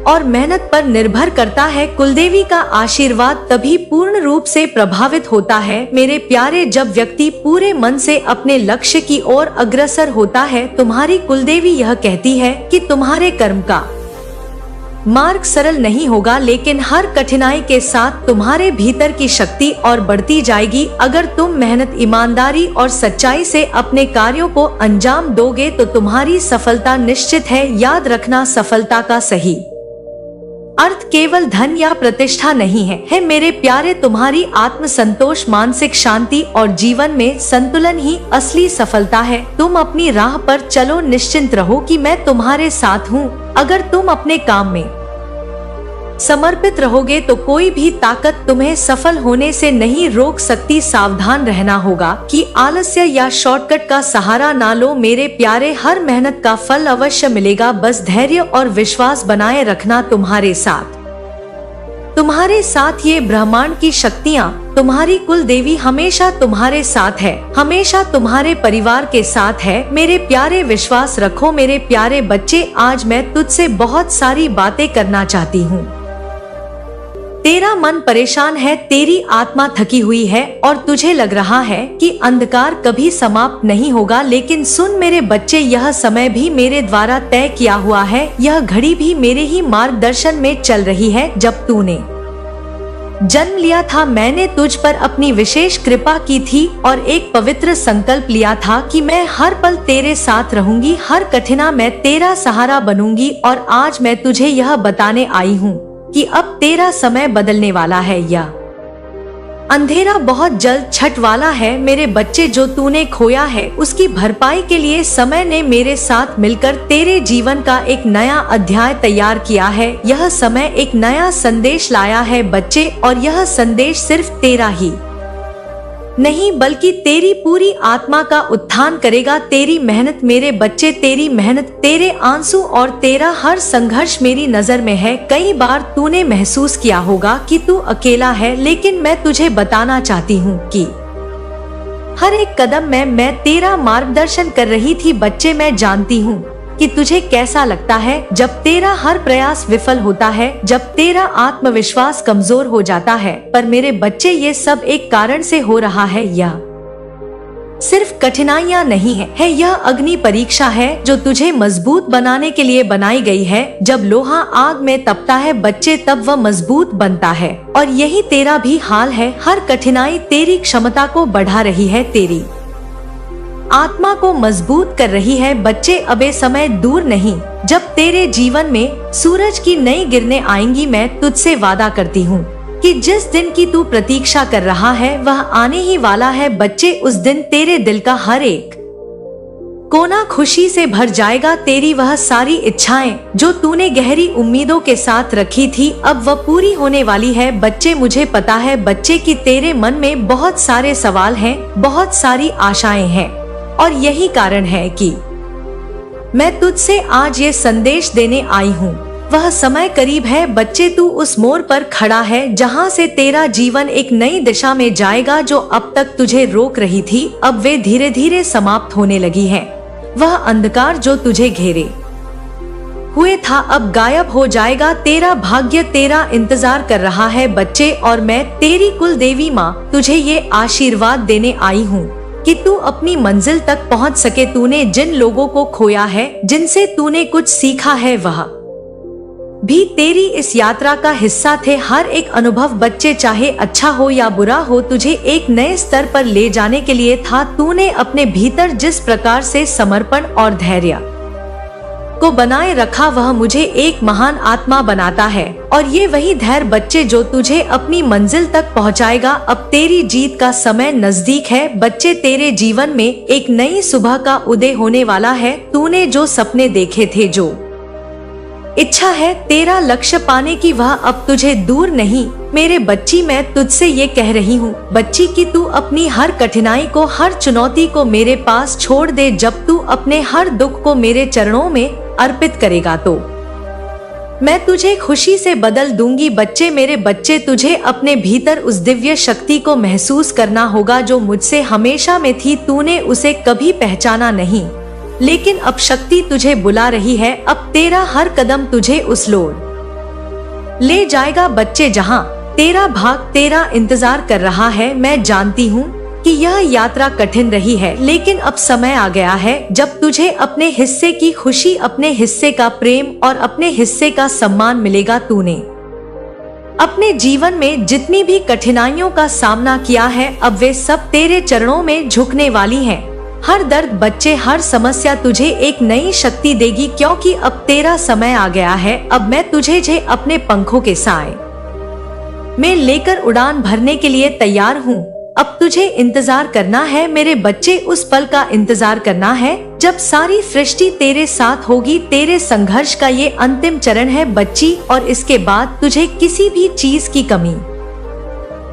और मेहनत पर निर्भर करता है। कुलदेवी का आशीर्वाद तभी पूर्ण रूप से प्रभावित होता है मेरे प्यारे, जब व्यक्ति पूरे मन से अपने लक्ष्य की ओर अग्रसर होता है। तुम्हारी कुलदेवी यह कहती है कि तुम्हारे कर्म का मार्ग सरल नहीं होगा, लेकिन हर कठिनाई के साथ तुम्हारे भीतर की शक्ति और बढ़ती जाएगी। अगर तुम मेहनत, ईमानदारी और सच्चाई से अपने कार्यों को अंजाम दोगे तो तुम्हारी सफलता निश्चित है। याद रखना, सफलता का सही अर्थ केवल धन या प्रतिष्ठा नहीं है मेरे प्यारे। तुम्हारी आत्म संतोष, मानसिक शांति और जीवन में संतुलन ही असली सफलता है। तुम अपनी राह पर चलो, निश्चिंत रहो कि मैं तुम्हारे साथ हूँ। अगर तुम अपने काम में समर्पित रहोगे तो कोई भी ताकत तुम्हें सफल होने से नहीं रोक सकती। सावधान रहना होगा कि आलस्य या शॉर्टकट का सहारा ना लो मेरे प्यारे। हर मेहनत का फल अवश्य मिलेगा, बस धैर्य और विश्वास बनाए रखना। तुम्हारे साथ ये ब्रह्मांड की शक्तियाँ, तुम्हारी कुल देवी हमेशा तुम्हारे साथ है, हमेशा तुम्हारे परिवार के साथ है मेरे प्यारे। विश्वास रखो मेरे प्यारे बच्चे। आज मैं तुझसे बहुत सारी बातें करना चाहती हूँ। तेरा मन परेशान है, तेरी आत्मा थकी हुई है और तुझे लग रहा है कि अंधकार कभी समाप्त नहीं होगा, लेकिन सुन मेरे बच्चे, यह समय भी मेरे द्वारा तय किया हुआ है। यह घड़ी भी मेरे ही मार्गदर्शन में चल रही है। जब तूने जन्म लिया था मैंने तुझ पर अपनी विशेष कृपा की थी और एक पवित्र संकल्प लिया था कि मैं हर पल तेरे साथ रहूंगी, हर कठिनाई में तेरा सहारा बनूंगी। और आज मैं तुझे यह बताने आई हूँ कि अब तेरा समय बदलने वाला है। यह अंधेरा बहुत जल्द छट वाला है मेरे बच्चे। जो तूने खोया है उसकी भरपाई के लिए समय ने मेरे साथ मिलकर तेरे जीवन का एक नया अध्याय तैयार किया है। यह समय एक नया संदेश लाया है बच्चे, और यह संदेश सिर्फ तेरा ही नहीं बल्कि तेरी पूरी आत्मा का उत्थान करेगा। तेरी मेहनत मेरे बच्चे, तेरी मेहनत, तेरे आंसू और तेरा हर संघर्ष मेरी नजर में है। कई बार तूने महसूस किया होगा कि तू अकेला है, लेकिन मैं तुझे बताना चाहती हूँ कि हर एक कदम में मैं तेरा मार्गदर्शन कर रही थी बच्चे। मैं जानती हूँ कि तुझे कैसा लगता है जब तेरा हर प्रयास विफल होता है, जब तेरा आत्मविश्वास कमजोर हो जाता है। पर मेरे बच्चे, ये सब एक कारण से हो रहा है। यह सिर्फ कठिनाइयाँ नहीं है, यह अग्नि परीक्षा है जो तुझे मजबूत बनाने के लिए बनाई गई है। जब लोहा आग में तपता है बच्चे, तब वह मजबूत बनता है, और यही तेरा भी हाल है। हर कठिनाई तेरी क्षमता को बढ़ा रही है, तेरी आत्मा को मजबूत कर रही है बच्चे। अब ये समय दूर नहीं जब तेरे जीवन में सूरज की नई किरणें आएंगी। मैं तुझसे वादा करती हूँ कि जिस दिन की तू प्रतीक्षा कर रहा है वह आने ही वाला है बच्चे। उस दिन तेरे दिल का हर एक कोना खुशी से भर जाएगा। तेरी वह सारी इच्छाएं जो तूने गहरी उम्मीदों के साथ रखी थी, अब वह पूरी होने वाली है बच्चे। मुझे पता है बच्चे कि तेरे मन में बहुत सारे सवाल हैं, बहुत सारी आशाएं हैं, और यही कारण है कि मैं तुझसे आज ये संदेश देने आई हूँ। वह समय करीब है बच्चे। तू उस मोड़ पर खड़ा है जहाँ से तेरा जीवन एक नई दिशा में जाएगा। जो अब तक तुझे रोक रही थी, अब वे धीरे धीरे समाप्त होने लगी है। वह अंधकार जो तुझे घेरे हुए था अब गायब हो जाएगा। तेरा भाग्य तेरा इंतजार कर रहा है बच्चे, और मैं तेरी कुल देवी माँ तुझे ये आशीर्वाद देने आई हूँ कि तू अपनी मंजिल तक पहुंच सके। तूने जिन लोगों को खोया है, जिनसे तूने कुछ सीखा है, वह भी तेरी इस यात्रा का हिस्सा थे। हर एक अनुभव बच्चे, चाहे अच्छा हो या बुरा हो, तुझे एक नए स्तर पर ले जाने के लिए था। तूने अपने भीतर जिस प्रकार से समर्पण और धैर्य को बनाए रखा, वह मुझे एक महान आत्मा बनाता है, और ये वही धैर्य बच्चे जो तुझे अपनी मंजिल तक पहुंचाएगा। अब तेरी जीत का समय नजदीक है बच्चे। तेरे जीवन में एक नई सुबह का उदय होने वाला है। तूने जो सपने देखे थे, जो इच्छा है तेरा लक्ष्य पाने की, वह अब तुझे दूर नहीं मेरे बच्ची। मैं तुझसे ये कह रही हूँ बच्ची कि तू अपनी हर कठिनाई को, हर चुनौती को मेरे पास छोड़ दे। जब तू अपने हर दुख को मेरे चरणों में अर्पित करेगा तो मैं तुझे खुशी से बदल दूंगी बच्चे। मेरे बच्चे, तुझे अपने भीतर उस दिव्य शक्ति को महसूस करना होगा जो मुझसे हमेशा में थी। तूने उसे कभी पहचाना नहीं, लेकिन अब शक्ति तुझे बुला रही है। अब तेरा हर कदम तुझे उस लोर ले जाएगा बच्चे जहां तेरा भाग तेरा इंतजार कर रहा है। मैं जानती हूँ कि यह यात्रा कठिन रही है, लेकिन अब समय आ गया है जब तुझे अपने हिस्से की खुशी, अपने हिस्से का प्रेम और अपने हिस्से का सम्मान मिलेगा। तूने अपने जीवन में जितनी भी कठिनाइयों का सामना किया है, अब वे सब तेरे चरणों में झुकने वाली हैं। हर दर्द बच्चे, हर समस्या तुझे एक नई शक्ति देगी, क्योंकि अब तेरा समय आ गया है। अब मैं तुझे अपने पंखों के साए में लेकर उड़ान भरने के लिए तैयार हूँ। अब तुझे इंतजार करना है मेरे बच्चे, उस पल का इंतजार करना है जब सारी सृष्टि तेरे साथ होगी। तेरे संघर्ष का ये अंतिम चरण है बच्ची, और इसके बाद तुझे किसी भी चीज की कमी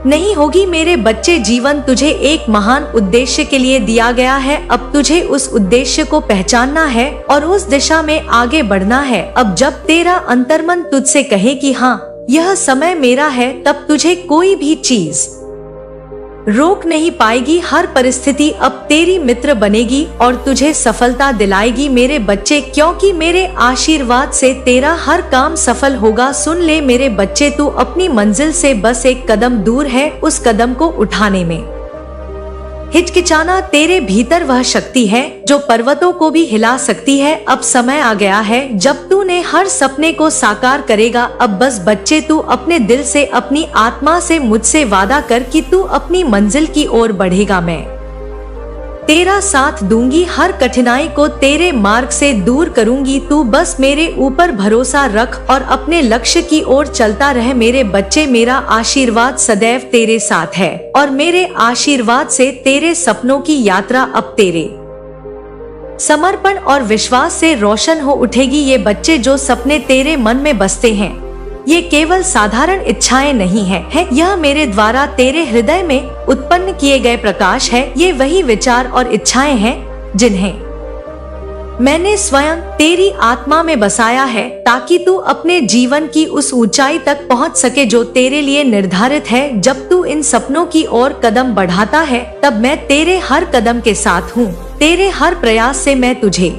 नहीं होगी मेरे बच्चे। जीवन तुझे एक महान उद्देश्य के लिए दिया गया है। अब तुझे उस उद्देश्य को पहचानना है और उस दिशा में आगे बढ़ना है। अब जब तेरा अंतर्मन तुझसे कहे कि हाँ, यह समय मेरा है, तब तुझे कोई भी चीज रोक नहीं पाएगी। हर परिस्थिति अब तेरी मित्र बनेगी और तुझे सफलता दिलाएगी मेरे बच्चे, क्योंकि मेरे आशीर्वाद से तेरा हर काम सफल होगा। सुन ले मेरे बच्चे, तू अपनी मंजिल से बस एक कदम दूर है। उस कदम को उठाने में हिचकिचाना, तेरे भीतर वह शक्ति है जो पर्वतों को भी हिला सकती है। अब समय आ गया है जब तूने हर सपने को साकार करेगा। अब बस बच्चे, तू अपने दिल से, अपनी आत्मा से मुझसे वादा कर कि तू अपनी मंजिल की ओर बढ़ेगा। मैं तेरा साथ दूंगी, हर कठिनाई को तेरे मार्ग से दूर करूंगी। तू बस मेरे ऊपर भरोसा रख और अपने लक्ष्य की ओर चलता रह। मेरे बच्चे, मेरा आशीर्वाद सदैव तेरे साथ है और मेरे आशीर्वाद से तेरे सपनों की यात्रा अब तेरे समर्पण और विश्वास से रोशन हो उठेगी। ये बच्चे, जो सपने तेरे मन में बसते हैं, ये केवल साधारण इच्छाएं नहीं है, यह मेरे द्वारा तेरे हृदय में उत्पन्न किए गए प्रकाश है। ये वही विचार और इच्छाएं हैं जिन्हें मैंने स्वयं तेरी आत्मा में बसाया है, ताकि तू अपने जीवन की उस ऊंचाई तक पहुंच सके जो तेरे लिए निर्धारित है। जब तू इन सपनों की ओर कदम बढ़ाता है, तब मैं तेरे हर कदम के साथ हूँ। तेरे हर प्रयास से मैं तुझे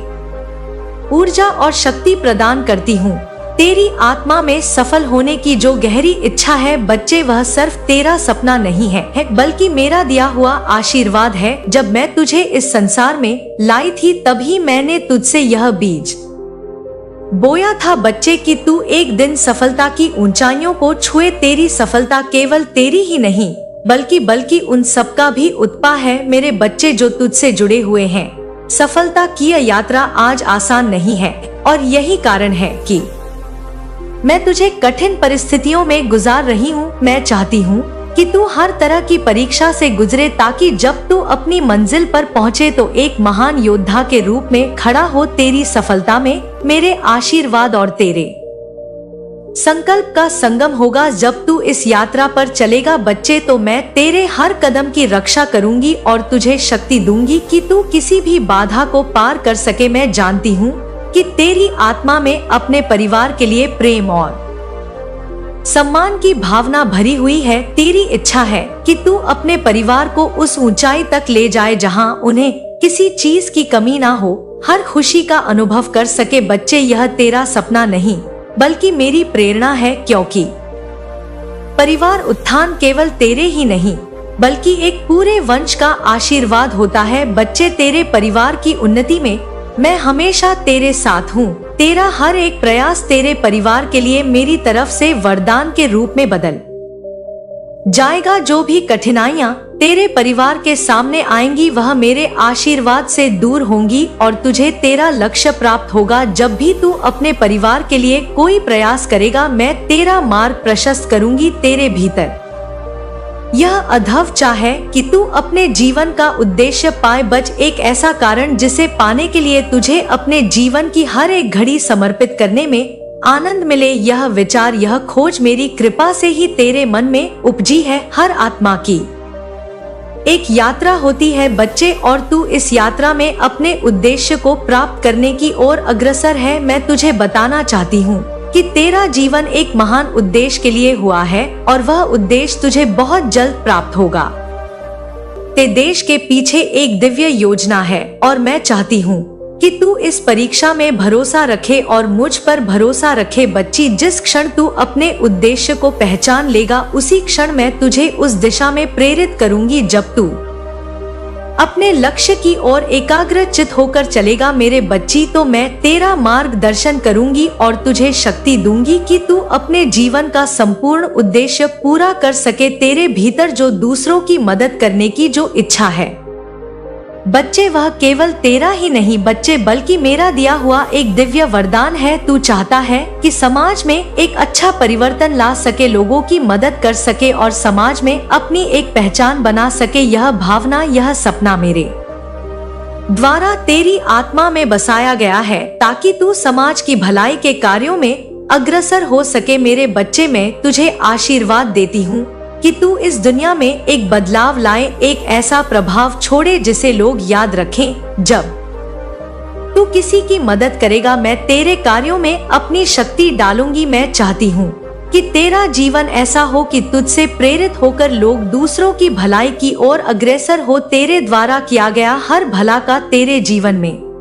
ऊर्जा और शक्ति प्रदान करती हूँ। तेरी आत्मा में सफल होने की जो गहरी इच्छा है बच्चे, वह सिर्फ तेरा सपना नहीं है, बल्कि मेरा दिया हुआ आशीर्वाद है। जब मैं तुझे इस संसार में लाई थी, तभी मैंने तुझसे यह बीज बोया था बच्चे, कि तू एक दिन सफलता की ऊंचाइयों को छुए। तेरी सफलता केवल तेरी ही नहीं, बल्कि उन सबका भी उत्पाद है मेरे बच्चे, जो तुझसे जुड़े हुए हैं। सफलता की यह यात्रा आज आसान नहीं है, और यही कारण है कि मैं तुझे कठिन परिस्थितियों में गुजार रही हूँ। मैं चाहती हूँ कि तू हर तरह की परीक्षा से गुजरे, ताकि जब तू अपनी मंजिल पर पहुँचे तो एक महान योद्धा के रूप में खड़ा हो। तेरी सफलता में मेरे आशीर्वाद और तेरे संकल्प का संगम होगा। जब तू इस यात्रा पर चलेगा बच्चे, तो मैं तेरे हर कदम की रक्षा करूंगी और तुझे शक्ति दूंगी कि तू किसी भी बाधा को पार कर सके। मैं जानती हूँ कि तेरी आत्मा में अपने परिवार के लिए प्रेम और सम्मान की भावना भरी हुई है। तेरी इच्छा है कि तू अपने परिवार को उस ऊंचाई तक ले जाए जहां उन्हें किसी चीज की कमी ना हो, हर खुशी का अनुभव कर सके। बच्चे, यह तेरा सपना नहीं, बल्कि मेरी प्रेरणा है, क्योंकि परिवार उत्थान केवल तेरे ही नहीं, बल्कि एक पूरे वंश का आशीर्वाद होता है। बच्चे, तेरे परिवार की उन्नति में मैं हमेशा तेरे साथ हूँ। तेरा हर एक प्रयास तेरे परिवार के लिए मेरी तरफ से वरदान के रूप में बदल जाएगा। जो भी कठिनाइयाँ तेरे परिवार के सामने आएंगी, वह मेरे आशीर्वाद से दूर होंगी और तुझे तेरा लक्ष्य प्राप्त होगा। जब भी तू अपने परिवार के लिए कोई प्रयास करेगा, मैं तेरा मार्ग प्रशस्त करूंगी। तेरे भीतर यह अधव चाह है कि तू अपने जीवन का उद्देश्य पाए। बच, एक ऐसा कारण जिसे पाने के लिए तुझे अपने जीवन की हर एक घड़ी समर्पित करने में आनंद मिले। यह विचार, यह खोज मेरी कृपा से ही तेरे मन में उपजी है। हर आत्मा की एक यात्रा होती है बच्चे, और तू इस यात्रा में अपने उद्देश्य को प्राप्त करने की ओर अग्रसर है। मैं तुझे बताना चाहती हूँ कि तेरा जीवन एक महान उद्देश्य के लिए हुआ है, और वह उद्देश्य तुझे बहुत जल्द प्राप्त होगा। ते देश के पीछे एक दिव्य योजना है, और मैं चाहती हूँ कि तू इस परीक्षा में भरोसा रखे और मुझ पर भरोसा रखे। बच्ची, जिस क्षण तू अपने उद्देश्य को पहचान लेगा, उसी क्षण मैं तुझे उस दिशा में प्रेरित करूंगी। जब तू अपने लक्ष्य की ओर एकाग्रचित होकर चलेगा मेरे बच्ची, तो मैं तेरा मार्गदर्शन करूंगी और तुझे शक्ति दूंगी कि तू अपने जीवन का संपूर्ण उद्देश्य पूरा कर सके। तेरे भीतर जो दूसरों की मदद करने की जो इच्छा है बच्चे, वह केवल तेरा ही नहीं बच्चे, बल्कि मेरा दिया हुआ एक दिव्य वरदान है। तू चाहता है कि समाज में एक अच्छा परिवर्तन ला सके, लोगों की मदद कर सके और समाज में अपनी एक पहचान बना सके। यह भावना, यह सपना मेरे द्वारा तेरी आत्मा में बसाया गया है, ताकि तू समाज की भलाई के कार्यों में अग्रसर हो सके। मेरे बच्चे, मैं तुझे आशीर्वाद देती हूँ कि तू इस दुनिया में एक बदलाव लाए, एक ऐसा प्रभाव छोड़े जिसे लोग याद रखें। जब तू किसी की मदद करेगा, मैं तेरे कार्यों में अपनी शक्ति डालूंगी। मैं चाहती हूँ कि तेरा जीवन ऐसा हो कि तुझसे प्रेरित होकर लोग दूसरों की भलाई की ओर अग्रसर हो। तेरे द्वारा किया गया हर भला का तेरे जीवन में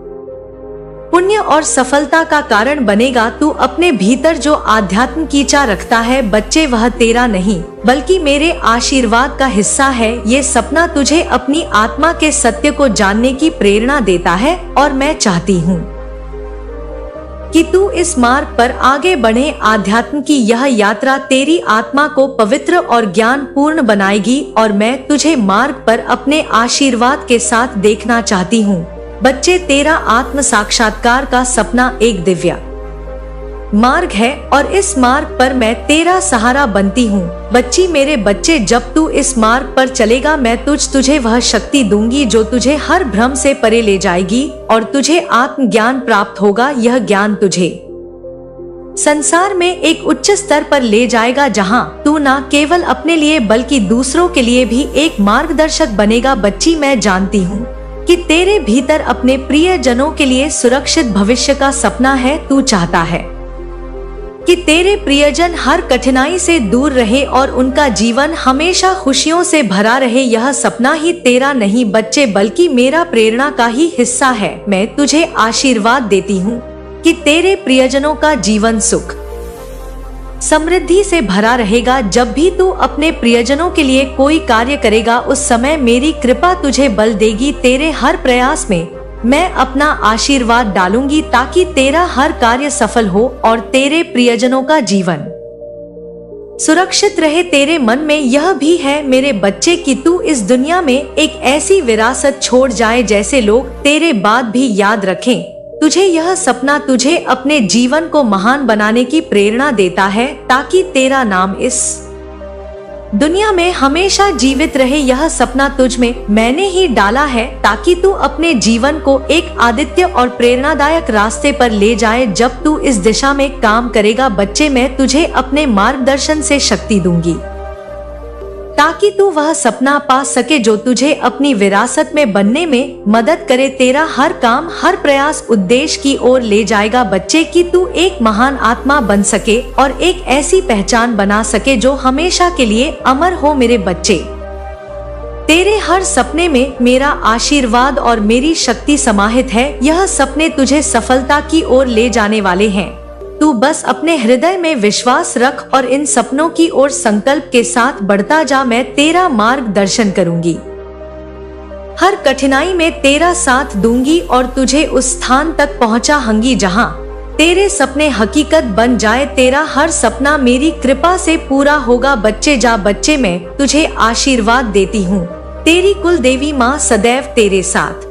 पुण्य और सफलता का कारण बनेगा। तू अपने भीतर जो आध्यात्म की इच्छा रखता है बच्चे, वह तेरा नहीं, बल्कि मेरे आशीर्वाद का हिस्सा है। ये सपना तुझे अपनी आत्मा के सत्य को जानने की प्रेरणा देता है, और मैं चाहती हूँ कि तू इस मार्ग पर आगे बढ़े। आध्यात्म की यह यात्रा तेरी आत्मा को पवित्र और ज्ञान पूर्ण बनाएगी और मैं तुझे मार्ग पर अपने आशीर्वाद के साथ देखना चाहती हूँ। बच्चे, तेरा आत्म साक्षात्कार का सपना एक दिव्य मार्ग है और इस मार्ग पर मैं तेरा सहारा बनती हूँ। बच्ची, मेरे बच्चे, जब तू इस मार्ग पर चलेगा मैं तुझे वह शक्ति दूंगी जो तुझे हर भ्रम से परे ले जाएगी और तुझे आत्म ज्ञान प्राप्त होगा। यह ज्ञान तुझे संसार में एक उच्च स्तर पर ले जाएगा जहाँ तू न केवल अपने लिए बल्कि दूसरों के लिए भी एक मार्गदर्शक बनेगा। बच्ची, मैं जानती हूँ कि तेरे भीतर अपने प्रिय जनों के लिए सुरक्षित भविष्य का सपना है। तू चाहता है कि तेरे प्रियजन हर कठिनाई से दूर रहे और उनका जीवन हमेशा खुशियों से भरा रहे। यह सपना ही तेरा नहीं बच्चे बल्कि मेरा प्रेरणा का ही हिस्सा है। मैं तुझे आशीर्वाद देती हूँ कि तेरे प्रियजनों का जीवन सुख समृद्धि से भरा रहेगा। जब भी तू अपने प्रियजनों के लिए कोई कार्य करेगा उस समय मेरी कृपा तुझे बल देगी। तेरे हर प्रयास में मैं अपना आशीर्वाद डालूंगी ताकि तेरा हर कार्य सफल हो और तेरे प्रियजनों का जीवन सुरक्षित रहे। तेरे मन में यह भी है मेरे बच्चे कि तू इस दुनिया में एक ऐसी विरासत छोड़ जाए जैसे लोग तेरे बाद भी याद रखें। तुझे यह सपना तुझे अपने जीवन को महान बनाने की प्रेरणा देता है ताकि तेरा नाम इस दुनिया में हमेशा जीवित रहे। यह सपना तुझ में मैंने ही डाला है ताकि तू अपने जीवन को एक आदित्य और प्रेरणादायक रास्ते पर ले जाए। जब तू इस दिशा में काम करेगा बच्चे, मैं तुझे अपने मार्गदर्शन से शक्ति दूंगी ताकि तू वह सपना पा सके जो तुझे अपनी विरासत में बनने में मदद करे। तेरा हर काम, हर प्रयास उद्देश्य की ओर ले जाएगा बच्चे कि तू एक महान आत्मा बन सके और एक ऐसी पहचान बना सके जो हमेशा के लिए अमर हो। मेरे बच्चे, तेरे हर सपने में मेरा आशीर्वाद और मेरी शक्ति समाहित है। यह सपने तुझे सफलता की ओर ले जाने वाले हैं। तू बस अपने हृदय में विश्वास रख और इन सपनों की ओर संकल्प के साथ बढ़ता जा। मैं तेरा मार्गदर्शन करूंगी, हर कठिनाई में तेरा साथ दूंगी और तुझे उस स्थान तक पहुंचाऊंगी जहां तेरे सपने हकीकत बन जाए। तेरा हर सपना मेरी कृपा से पूरा होगा। बच्चे जा बच्चे, मैं तुझे आशीर्वाद देती हूँ। तेरी कुल देवी माँ सदैव तेरे साथ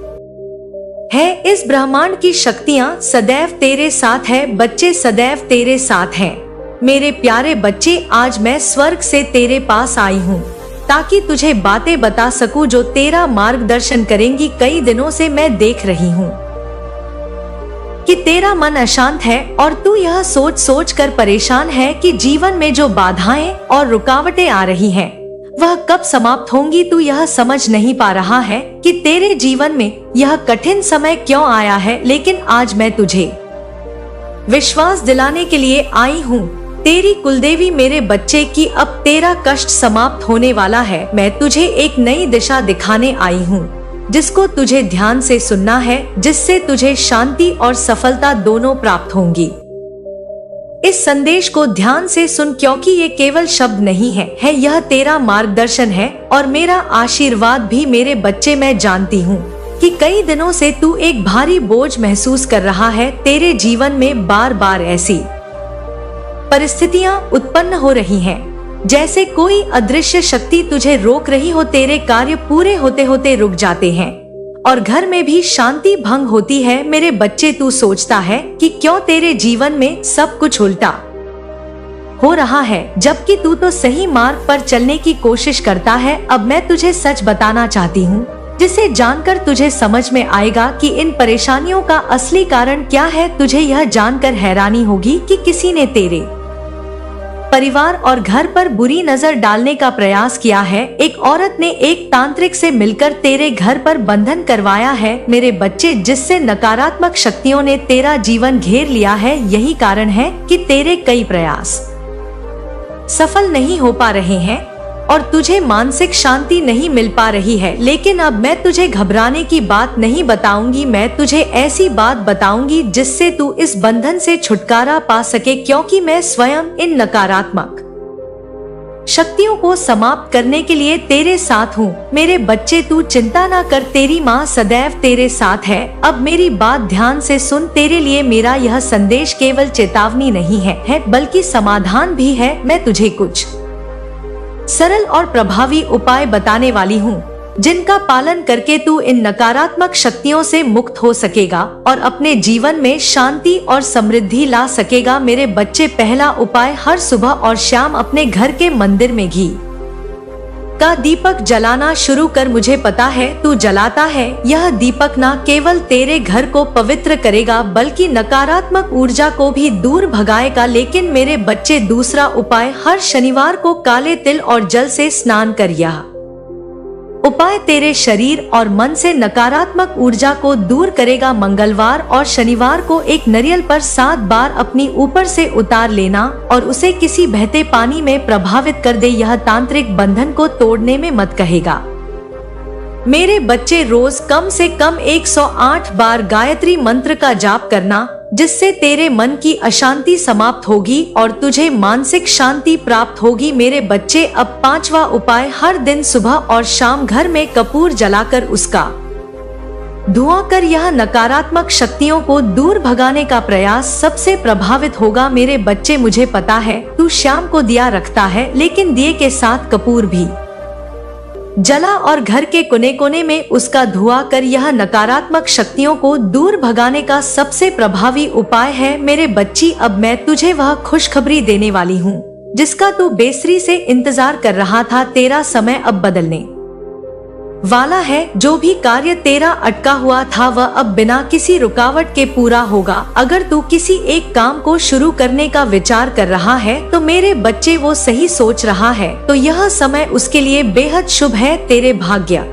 है। इस ब्रह्मांड की शक्तियाँ सदैव तेरे साथ है। बच्चे, सदैव तेरे साथ हैं। मेरे प्यारे बच्चे, आज मैं स्वर्ग से तेरे पास आई हूँ ताकि तुझे बातें बता सकूं जो तेरा मार्गदर्शन करेंगी। कई दिनों से मैं देख रही हूँ कि तेरा मन अशांत है और तू यह सोच सोच कर परेशान है कि जीवन में जो बाधाएं और रुकावटें आ रही हैं, वह कब समाप्त होंगी। तू यह समझ नहीं पा रहा है कि तेरे जीवन में यह कठिन समय क्यों आया है, लेकिन आज मैं तुझे विश्वास दिलाने के लिए आई हूँ। तेरी कुलदेवी मेरे बच्चे की अब तेरा कष्ट समाप्त होने वाला है। मैं तुझे एक नई दिशा दिखाने आई हूँ जिसको तुझे ध्यान से सुनना है, जिससे तुझे शांति और सफलता दोनों प्राप्त होंगी। इस संदेश को ध्यान से सुन क्योंकि ये केवल शब्द नहीं है, यह तेरा मार्गदर्शन है और मेरा आशीर्वाद भी। मेरे बच्चे, मैं जानती हूँ कि कई दिनों से तू एक भारी बोझ महसूस कर रहा है। तेरे जीवन में बार बार ऐसी परिस्थितियाँ उत्पन्न हो रही हैं जैसे कोई अदृश्य शक्ति तुझे रोक रही हो। तेरे कार्य पूरे होते होते रुक जाते हैं और घर में भी शांति भंग होती है। मेरे बच्चे, तू सोचता है कि क्यों तेरे जीवन में सब कुछ उल्टा हो रहा है, जबकि तू तो सही मार्ग पर चलने की कोशिश करता है। अब मैं तुझे सच बताना चाहती हूँ जिसे जानकर तुझे समझ में आएगा कि इन परेशानियों का असली कारण क्या है। तुझे यह जानकर हैरानी होगी कि किसी ने तेरे परिवार और घर पर बुरी नजर डालने का प्रयास किया है। एक औरत ने एक तांत्रिक से मिलकर तेरे घर पर बंधन करवाया है। मेरे बच्चे, जिससे नकारात्मक शक्तियों ने तेरा जीवन घेर लिया है। यही कारण है कि तेरे कई प्रयास सफल नहीं हो पा रहे हैं और तुझे मानसिक शांति नहीं मिल पा रही है। लेकिन अब मैं तुझे घबराने की बात नहीं बताऊंगी, मैं तुझे ऐसी बात बताऊंगी जिससे तू इस बंधन से छुटकारा पा सके, क्योंकि मैं स्वयं इन नकारात्मक शक्तियों को समाप्त करने के लिए तेरे साथ हूँ। मेरे बच्चे तू चिंता ना कर, तेरी माँ सदैव तेरे साथ है। अब मेरी बात ध्यान से सुन, तेरे लिए मेरा यह संदेश केवल चेतावनी नहीं है बल्कि समाधान भी है। मैं तुझे कुछ सरल और प्रभावी उपाय बताने वाली हूँ जिनका पालन करके तू इन नकारात्मक शक्तियों से मुक्त हो सकेगा और अपने जीवन में शांति और समृद्धि ला सकेगा। मेरे बच्चे, पहला उपाय, हर सुबह और शाम अपने घर के मंदिर में घी का दीपक जलाना शुरू कर। मुझे पता है तू जलाता है। यह दीपक न केवल तेरे घर को पवित्र करेगा बल्कि नकारात्मक ऊर्जा को भी दूर भगाएगा। लेकिन मेरे बच्चे, दूसरा उपाय, हर शनिवार को काले तिल और जल से स्नान कर। यह उपाय तेरे शरीर और मन से नकारात्मक ऊर्जा को दूर करेगा। मंगलवार और शनिवार को एक नारियल पर 7 बार अपनी ऊपर से उतार लेना और उसे किसी बहते पानी में प्रभावित कर दे। यह तांत्रिक बंधन को तोड़ने में मदद करेगा। मेरे बच्चे, रोज कम से कम 108 बार गायत्री मंत्र का जाप करना, जिससे तेरे मन की अशांति समाप्त होगी और तुझे मानसिक शांति प्राप्त होगी। मेरे बच्चे, अब पांचवा उपाय, हर दिन सुबह और शाम घर में कपूर जलाकर उसका धुआं कर। यह नकारात्मक शक्तियों को दूर भगाने का प्रयास सबसे प्रभावित होगा। मेरे बच्चे, मुझे पता है तू शाम को दिया रखता है, लेकिन दिए के साथ कपूर भी जला और घर के कोने कोने में उसका धुआं कर। यह नकारात्मक शक्तियों को दूर भगाने का सबसे प्रभावी उपाय है। मेरे बच्ची, अब मैं तुझे वह खुशखबरी देने वाली हूँ जिसका तू बेसब्री से इंतजार कर रहा था। तेरा समय अब बदलने वाला है। जो भी कार्य तेरा अटका हुआ था वह अब बिना किसी रुकावट के पूरा होगा। अगर तू किसी एक काम को शुरू करने का विचार कर रहा है तो मेरे बच्चे, वो सही सोच रहा है, तो यह समय उसके लिए बेहद शुभ है। तेरे भाग्य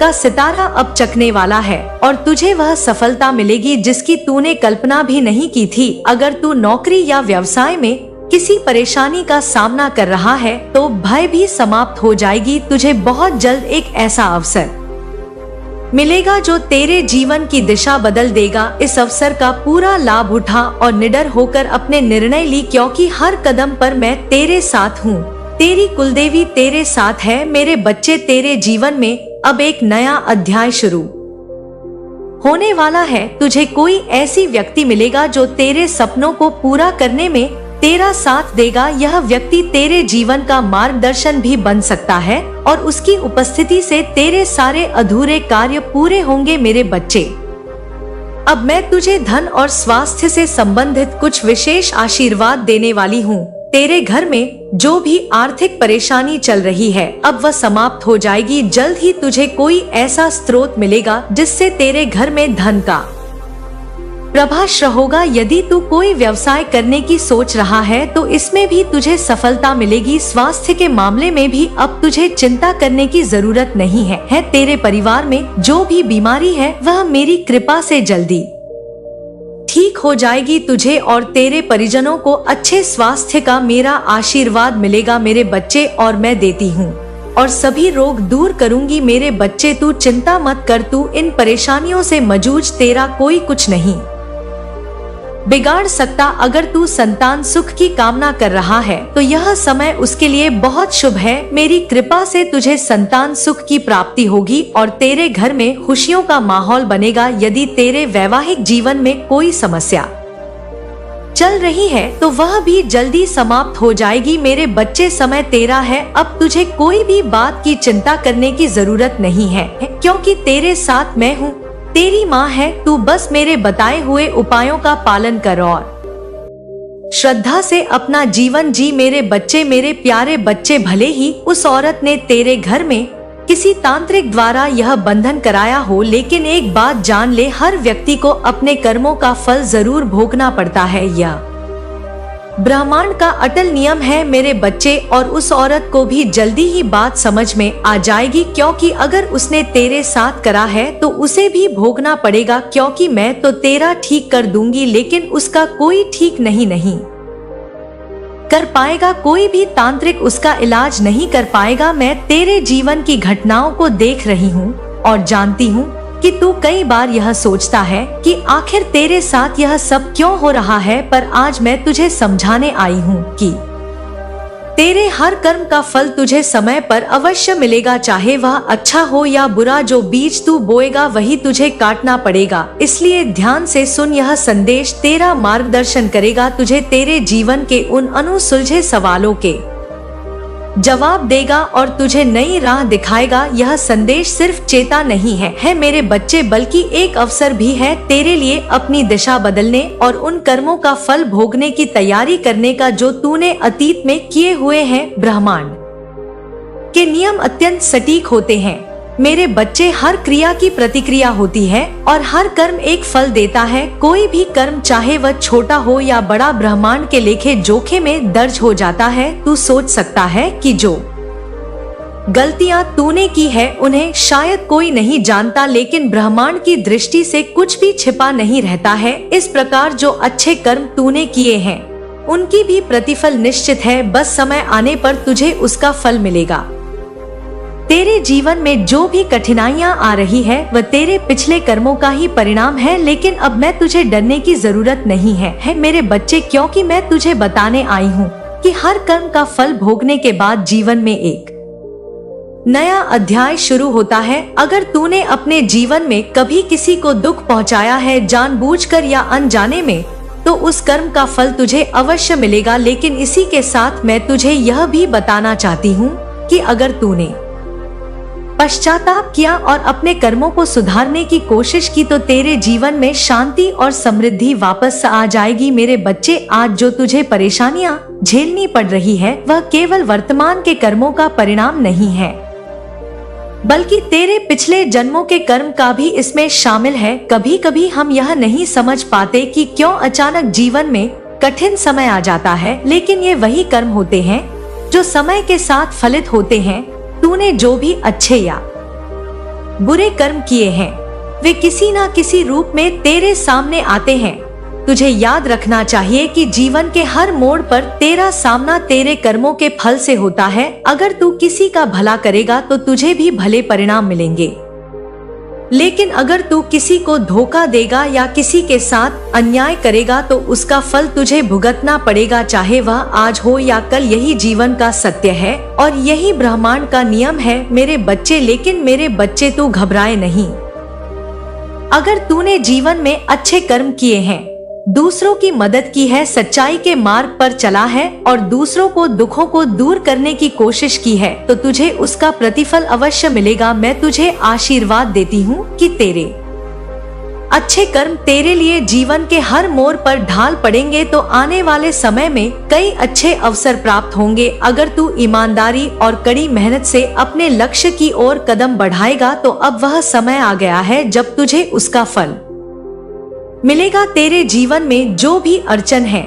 का सितारा अब चकने वाला है और तुझे वह सफलता मिलेगी जिसकी तूने कल्पना भी नहीं की थी। अगर तू नौकरी या व्यवसाय में किसी परेशानी का सामना कर रहा है तो भय भी समाप्त हो जाएगी। तुझे बहुत जल्द एक ऐसा अवसर मिलेगा जो तेरे जीवन की दिशा बदल देगा। इस अवसर का पूरा लाभ उठा और निडर होकर अपने निर्णय ली, क्योंकि हर कदम पर मैं तेरे साथ हूँ। तेरी कुलदेवी तेरे साथ है। मेरे बच्चे, तेरे जीवन में अब एक नया अध्याय शुरू होने वाला है। तुझे कोई ऐसी व्यक्ति मिलेगा जो तेरे सपनों को पूरा करने में तेरा साथ देगा। यह व्यक्ति तेरे जीवन का मार्गदर्शन भी बन सकता है और उसकी उपस्थिति से तेरे सारे अधूरे कार्य पूरे होंगे। मेरे बच्चे, अब मैं तुझे धन और स्वास्थ्य से संबंधित कुछ विशेष आशीर्वाद देने वाली हूँ। तेरे घर में जो भी आर्थिक परेशानी चल रही है अब वह समाप्त हो जाएगी। जल्द ही तुझे कोई ऐसा स्रोत मिलेगा जिससे तेरे घर में धन का प्रभाव होगा। यदि तू कोई व्यवसाय करने की सोच रहा है तो इसमें भी तुझे सफलता मिलेगी। स्वास्थ्य के मामले में भी अब तुझे चिंता करने की जरूरत नहीं है। तेरे परिवार में जो भी बीमारी है वह मेरी कृपा से जल्दी ठीक हो जाएगी। तुझे और तेरे परिजनों को अच्छे स्वास्थ्य का मेरा आशीर्वाद मिलेगा। मेरे बच्चे, और मैं देती हूँ और सभी रोग दूर करूंगी। मेरे बच्चे, तू चिंता मत कर, तू इन परेशानियों से मजूझ, तेरा कोई कुछ नहीं बिगाड़ सकता। अगर तू संतान सुख की कामना कर रहा है तो यह समय उसके लिए बहुत शुभ है। मेरी कृपा से तुझे संतान सुख की प्राप्ति होगी और तेरे घर में खुशियों का माहौल बनेगा। यदि तेरे वैवाहिक जीवन में कोई समस्या चल रही है तो वह भी जल्दी समाप्त हो जाएगी। मेरे बच्चे, समय तेरा है। अब तुझे कोई भी बात की चिंता करने की जरूरत नहीं है, क्योंकि तेरे साथ मैं हूँ, तेरी माँ है। तू बस मेरे बताए हुए उपायों का पालन कर और श्रद्धा से अपना जीवन जी। मेरे बच्चे, मेरे प्यारे बच्चे, भले ही उस औरत ने तेरे घर में किसी तांत्रिक द्वारा यह बंधन कराया हो, लेकिन एक बात जान ले, हर व्यक्ति को अपने कर्मों का फल जरूर भोगना पड़ता है। यह ब्रह्मांड का अटल नियम है मेरे बच्चे, और उस औरत को भी जल्दी ही बात समझ में आ जाएगी, क्योंकि अगर उसने तेरे साथ करा है तो उसे भी भोगना पड़ेगा। क्योंकि मैं तो तेरा ठीक कर दूंगी, लेकिन उसका कोई ठीक नहीं कर पाएगा। कोई भी तांत्रिक उसका इलाज नहीं कर पाएगा। मैं तेरे जीवन की घटनाओं को देख रही हूँ और जानती हूँ कि तू कई बार यह सोचता है कि आखिर तेरे साथ यह सब क्यों हो रहा है, पर आज मैं तुझे समझाने आई हूँ कि तेरे हर कर्म का फल तुझे समय पर अवश्य मिलेगा, चाहे वह अच्छा हो या बुरा। जो बीज तू बोएगा वही तुझे काटना पड़ेगा, इसलिए ध्यान से सुन। यह संदेश तेरा मार्गदर्शन करेगा, तुझे तेरे जीवन के उन अनसुलझे सवालों के जवाब देगा और तुझे नई राह दिखाएगा। यह संदेश सिर्फ चेता नहीं है मेरे बच्चे, बल्कि एक अवसर भी है तेरे लिए अपनी दिशा बदलने और उन कर्मों का फल भोगने की तैयारी करने का जो तूने अतीत में किए हुए हैं। ब्रह्मांड के नियम अत्यंत सटीक होते हैं मेरे बच्चे, हर क्रिया की प्रतिक्रिया होती है और हर कर्म एक फल देता है। कोई भी कर्म चाहे वह छोटा हो या बड़ा, ब्रह्मांड के लेखे जोखे में दर्ज हो जाता है। तू सोच सकता है कि जो गलतियां तूने की है उन्हें शायद कोई नहीं जानता, लेकिन ब्रह्मांड की दृष्टि से कुछ भी छिपा नहीं रहता है। इस प्रकार जो अच्छे कर्म तूने किए हैं उनकी भी प्रतिफल निश्चित है, बस समय आने पर तुझे उसका फल मिलेगा। तेरे जीवन में जो भी कठिनाइयां आ रही है वह तेरे पिछले कर्मों का ही परिणाम है, लेकिन अब मैं तुझे डरने की जरूरत नहीं है मेरे बच्चे, क्योंकि मैं तुझे बताने आई हूँ कि हर कर्म का फल भोगने के बाद जीवन में एक नया अध्याय शुरू होता है। अगर तूने अपने जीवन में कभी किसी को दुख पहुँचाया है जानबूझकर या अनजाने में, तो उस कर्म का फल तुझे अवश्य मिलेगा। लेकिन इसी के साथ मैं तुझे यह भी बताना चाहती हूँ कि अगर तूने पश्चाताप किया और अपने कर्मों को सुधारने की कोशिश की तो तेरे जीवन में शांति और समृद्धि वापस आ जाएगी। मेरे बच्चे, आज जो तुझे परेशानियां झेलनी पड़ रही है वह केवल वर्तमान के कर्मों का परिणाम नहीं है, बल्कि तेरे पिछले जन्मों के कर्म का भी इसमें शामिल है। कभी कभी हम यह नहीं समझ पाते कि क्यों अचानक जीवन में कठिन समय आ जाता है, लेकिन ये वही कर्म होते हैं जो समय के साथ फलित होते हैं। तूने जो भी अच्छे या बुरे कर्म किए हैं वे किसी न किसी रूप में तेरे सामने आते हैं। तुझे याद रखना चाहिए कि जीवन के हर मोड़ पर तेरा सामना तेरे कर्मों के फल से होता है। अगर तू किसी का भला करेगा तो तुझे भी भले परिणाम मिलेंगे, लेकिन अगर तू किसी को धोखा देगा या किसी के साथ अन्याय करेगा तो उसका फल तुझे भुगतना पड़ेगा, चाहे वह आज हो या कल। यही जीवन का सत्य है और यही ब्रह्मांड का नियम है मेरे बच्चे। लेकिन मेरे बच्चे, तू घबराए नहीं। अगर तूने जीवन में अच्छे कर्म किए हैं, दूसरों की मदद की है, सच्चाई के मार्ग पर चला है और दूसरों को दुखों को दूर करने की कोशिश की है, तो तुझे उसका प्रतिफल अवश्य मिलेगा। मैं तुझे आशीर्वाद देती हूँ कि तेरे अच्छे कर्म तेरे लिए जीवन के हर मोड़ पर ढाल पड़ेंगे, तो आने वाले समय में कई अच्छे अवसर प्राप्त होंगे। अगर तू ईमानदारी और कड़ी मेहनत से अपने लक्ष्य की ओर कदम बढ़ाएगा तो अब वह समय आ गया है जब तुझे उसका फल मिलेगा। तेरे जीवन में जो भी अड़चन है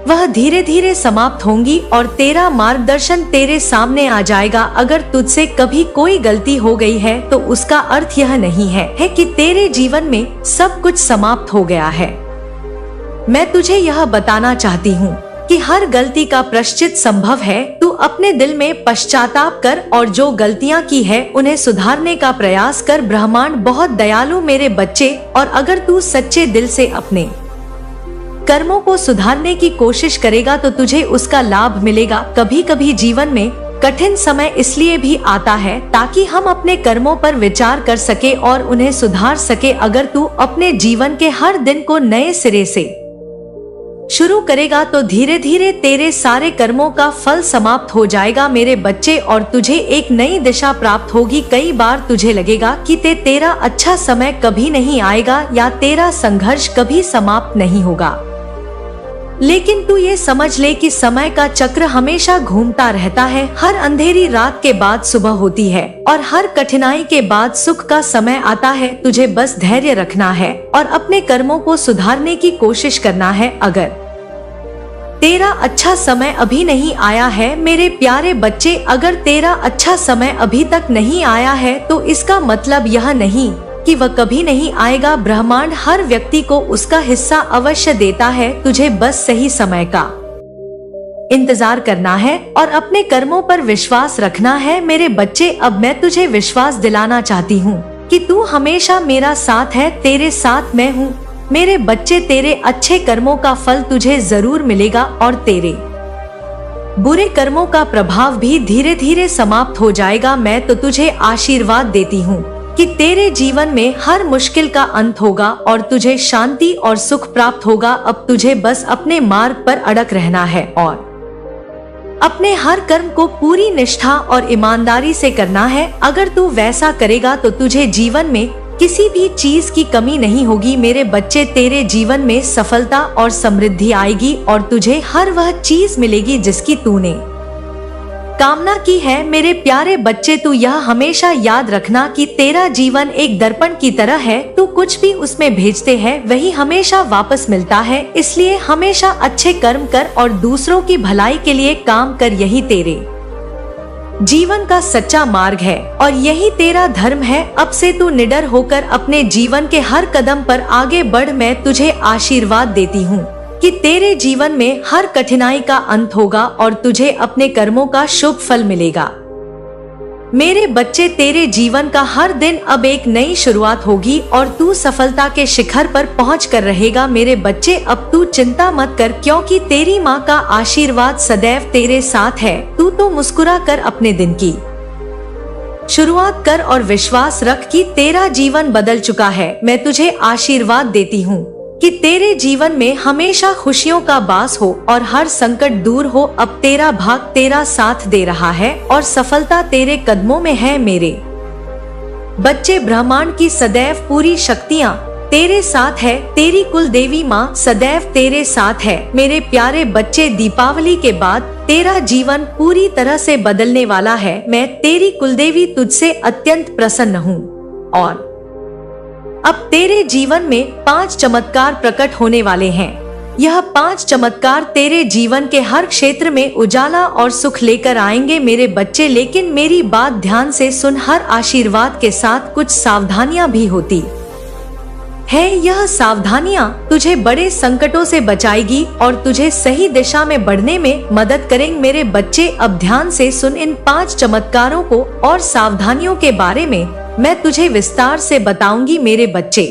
वह धीरे धीरे समाप्त होंगी और तेरा मार्गदर्शन तेरे सामने आ जाएगा। अगर तुझसे कभी कोई गलती हो गई है तो उसका अर्थ यह नहीं है कि तेरे जीवन में सब कुछ समाप्त हो गया है। मैं तुझे यह बताना चाहती हूँ कि हर गलती का प्रायश्चित संभव है। तू अपने दिल में पश्चाताप कर और जो गलतियां की है उन्हें सुधारने का प्रयास कर। ब्रह्मांड बहुत दयालु मेरे बच्चे, और अगर तू सच्चे दिल से अपने कर्मों को सुधारने की कोशिश करेगा तो तुझे उसका लाभ मिलेगा। कभी कभी जीवन में कठिन समय इसलिए भी आता है ताकि हम अपने कर्मों पर विचार कर सके और उन्हें सुधार सके। अगर तू अपने जीवन के हर दिन को नए सिरे से शुरू करेगा तो धीरे धीरे तेरे सारे कर्मों का फल समाप्त हो जाएगा मेरे बच्चे, और तुझे एक नई दिशा प्राप्त होगी। कई बार तुझे लगेगा कि तेरा अच्छा समय कभी नहीं आएगा या तेरा संघर्ष कभी समाप्त नहीं होगा, लेकिन तू ये समझ ले कि समय का चक्र हमेशा घूमता रहता है। हर अंधेरी रात के बाद सुबह होती है और हर कठिनाई के बाद सुख का समय आता है। तुझे बस धैर्य रखना है और अपने कर्मों को सुधारने की कोशिश करना है। अगर तेरा अच्छा समय अभी नहीं आया है मेरे प्यारे बच्चे, अगर तेरा अच्छा समय अभी तक नहीं आया है तो इसका मतलब यह नहीं कि वह कभी नहीं आएगा। ब्रह्मांड हर व्यक्ति को उसका हिस्सा अवश्य देता है। तुझे बस सही समय का इंतजार करना है और अपने कर्मों पर विश्वास रखना है मेरे बच्चे। अब मैं तुझे विश्वास दिलाना चाहती हूँ कि तू हमेशा मेरा साथ है, तेरे साथ मैं हूँ मेरे बच्चे। तेरे अच्छे कर्मों का फल तुझे जरूर मिलेगा और तेरे बुरे कर्मों का प्रभाव भी धीरे धीरे समाप्त हो जाएगा। मैं तो तुझे आशीर्वाद देती हूँ कि तेरे जीवन में हर मुश्किल का अंत होगा और तुझे शांति और सुख प्राप्त होगा। अब तुझे बस अपने मार्ग पर अड़क रहना है और अपने हर कर्म को पूरी निष्ठा और ईमानदारी से करना है। अगर तू वैसा करेगा तो तुझे जीवन में किसी भी चीज की कमी नहीं होगी। मेरे बच्चे, तेरे जीवन में सफलता और समृद्धि आएगी और तुझे हर वह चीज मिलेगी जिसकी तूने कामना की है। मेरे प्यारे बच्चे, तू यह हमेशा याद रखना कि तेरा जीवन एक दर्पण की तरह है। तू कुछ भी उसमें भेजते है वही हमेशा वापस मिलता है। इसलिए हमेशा अच्छे कर्म कर और दूसरों की भलाई के लिए काम कर। यही तेरे जीवन का सच्चा मार्ग है और यही तेरा धर्म है। अब से तू निडर होकर अपने जीवन के हर कदम पर आगे बढ़। मैं तुझे आशीर्वाद देती हूँ कि तेरे जीवन में हर कठिनाई का अंत होगा और तुझे अपने कर्मों का शुभ फल मिलेगा। मेरे बच्चे, तेरे जीवन का हर दिन अब एक नई शुरुआत होगी और तू सफलता के शिखर पर पहुंच कर रहेगा। मेरे बच्चे, अब तू चिंता मत कर क्योंकि तेरी माँ का आशीर्वाद सदैव तेरे साथ है। तू तो मुस्कुरा कर अपने दिन की शुरुआत कर और विश्वास रख कि तेरा जीवन बदल चुका है। मैं तुझे आशीर्वाद देती हूँ कि तेरे जीवन में हमेशा खुशियों का वास हो और हर संकट दूर हो। अब तेरा भाग तेरा साथ दे रहा है और सफलता तेरे कदमों में है। मेरे बच्चे, ब्रह्मांड की सदैव पूरी शक्तियाँ तेरे साथ है। तेरी कुल देवी माँ सदैव तेरे साथ है। मेरे प्यारे बच्चे, दीपावली के बाद तेरा जीवन पूरी तरह से बदलने वाला है। मैं तेरी कुलदेवी तुझसे अत्यंत प्रसन्न हूँ और अब तेरे जीवन में 5 चमत्कार प्रकट होने वाले हैं। यह 5 चमत्कार तेरे जीवन के हर क्षेत्र में उजाला और सुख लेकर आएंगे। मेरे बच्चे, लेकिन मेरी बात ध्यान से सुन। हर आशीर्वाद के साथ कुछ सावधानियां भी होती है। यह सावधानियां तुझे बड़े संकटों से बचाएगी और तुझे सही दिशा में बढ़ने में मदद करेंगे। मेरे बच्चे, अब ध्यान से सुन। इन 5 चमत्कारों को और सावधानियों के बारे में मैं तुझे विस्तार से बताऊंगी। मेरे बच्चे,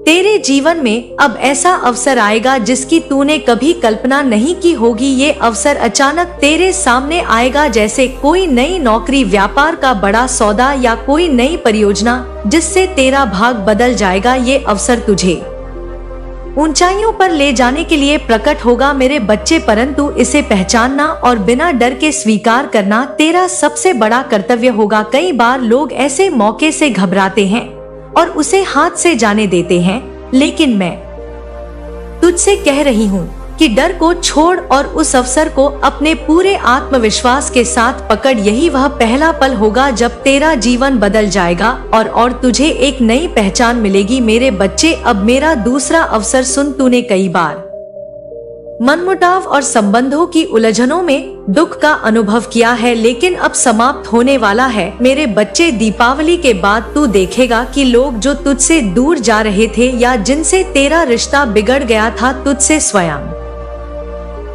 तेरे जीवन में अब ऐसा अवसर आएगा जिसकी तूने कभी कल्पना नहीं की होगी। ये अवसर अचानक तेरे सामने आएगा, जैसे कोई नई नौकरी, व्यापार का बड़ा सौदा या कोई नई परियोजना जिससे तेरा भाग बदल जाएगा। ये अवसर तुझे ऊंचाइयों पर ले जाने के लिए प्रकट होगा। मेरे बच्चे, परंतु इसे पहचानना और बिना डर के स्वीकार करना तेरा सबसे बड़ा कर्तव्य होगा। कई बार लोग ऐसे मौके से घबराते हैं और उसे हाथ से जाने देते हैं, लेकिन मैं तुझसे कह रही हूँ कि डर को छोड़ और उस अवसर को अपने पूरे आत्मविश्वास के साथ पकड़। यही वह पहला पल होगा जब तेरा जीवन बदल जाएगा और तुझे एक नई पहचान मिलेगी। मेरे बच्चे, अब मेरा दूसरा अवसर सुन। तूने कई बार मनमुटाव और संबंधों की उलझनों में दुख का अनुभव किया है, लेकिन अब समाप्त होने वाला है। मेरे बच्चे, दीपावली के बाद तू देखेगा कि लोग जो तुझसे दूर जा रहे थे या जिनसे तेरा रिश्ता बिगड़ गया था, तुझसे स्वयं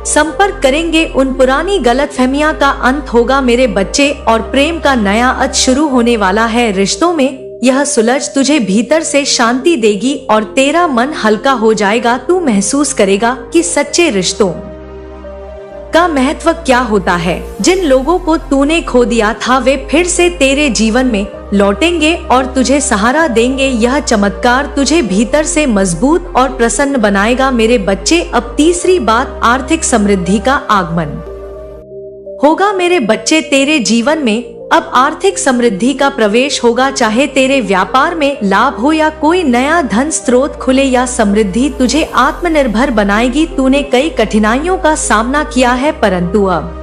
संपर्क करेंगे। उन पुरानी गलतफहमियां का अंत होगा मेरे बच्चे, और प्रेम का नया अध्याय शुरू होने वाला है। रिश्तों में यह सुलझ तुझे भीतर से शांति देगी और तेरा मन हल्का हो जाएगा। तू महसूस करेगा कि सच्चे रिश्तों का महत्व क्या होता है। जिन लोगों को तूने खो दिया था वे फिर से तेरे जीवन में लौटेंगे और तुझे सहारा देंगे। यह चमत्कार तुझे भीतर से मजबूत और प्रसन्न बनाएगा। मेरे बच्चे, अब तीसरी बात, आर्थिक समृद्धि का आगमन होगा। मेरे बच्चे, तेरे जीवन में अब आर्थिक समृद्धि का प्रवेश होगा। चाहे तेरे व्यापार में लाभ हो या कोई नया धन स्रोत खुले, या समृद्धि तुझे आत्मनिर्भर बनाएगी। तूने कई कठिनाइयों का सामना किया है, परंतु अब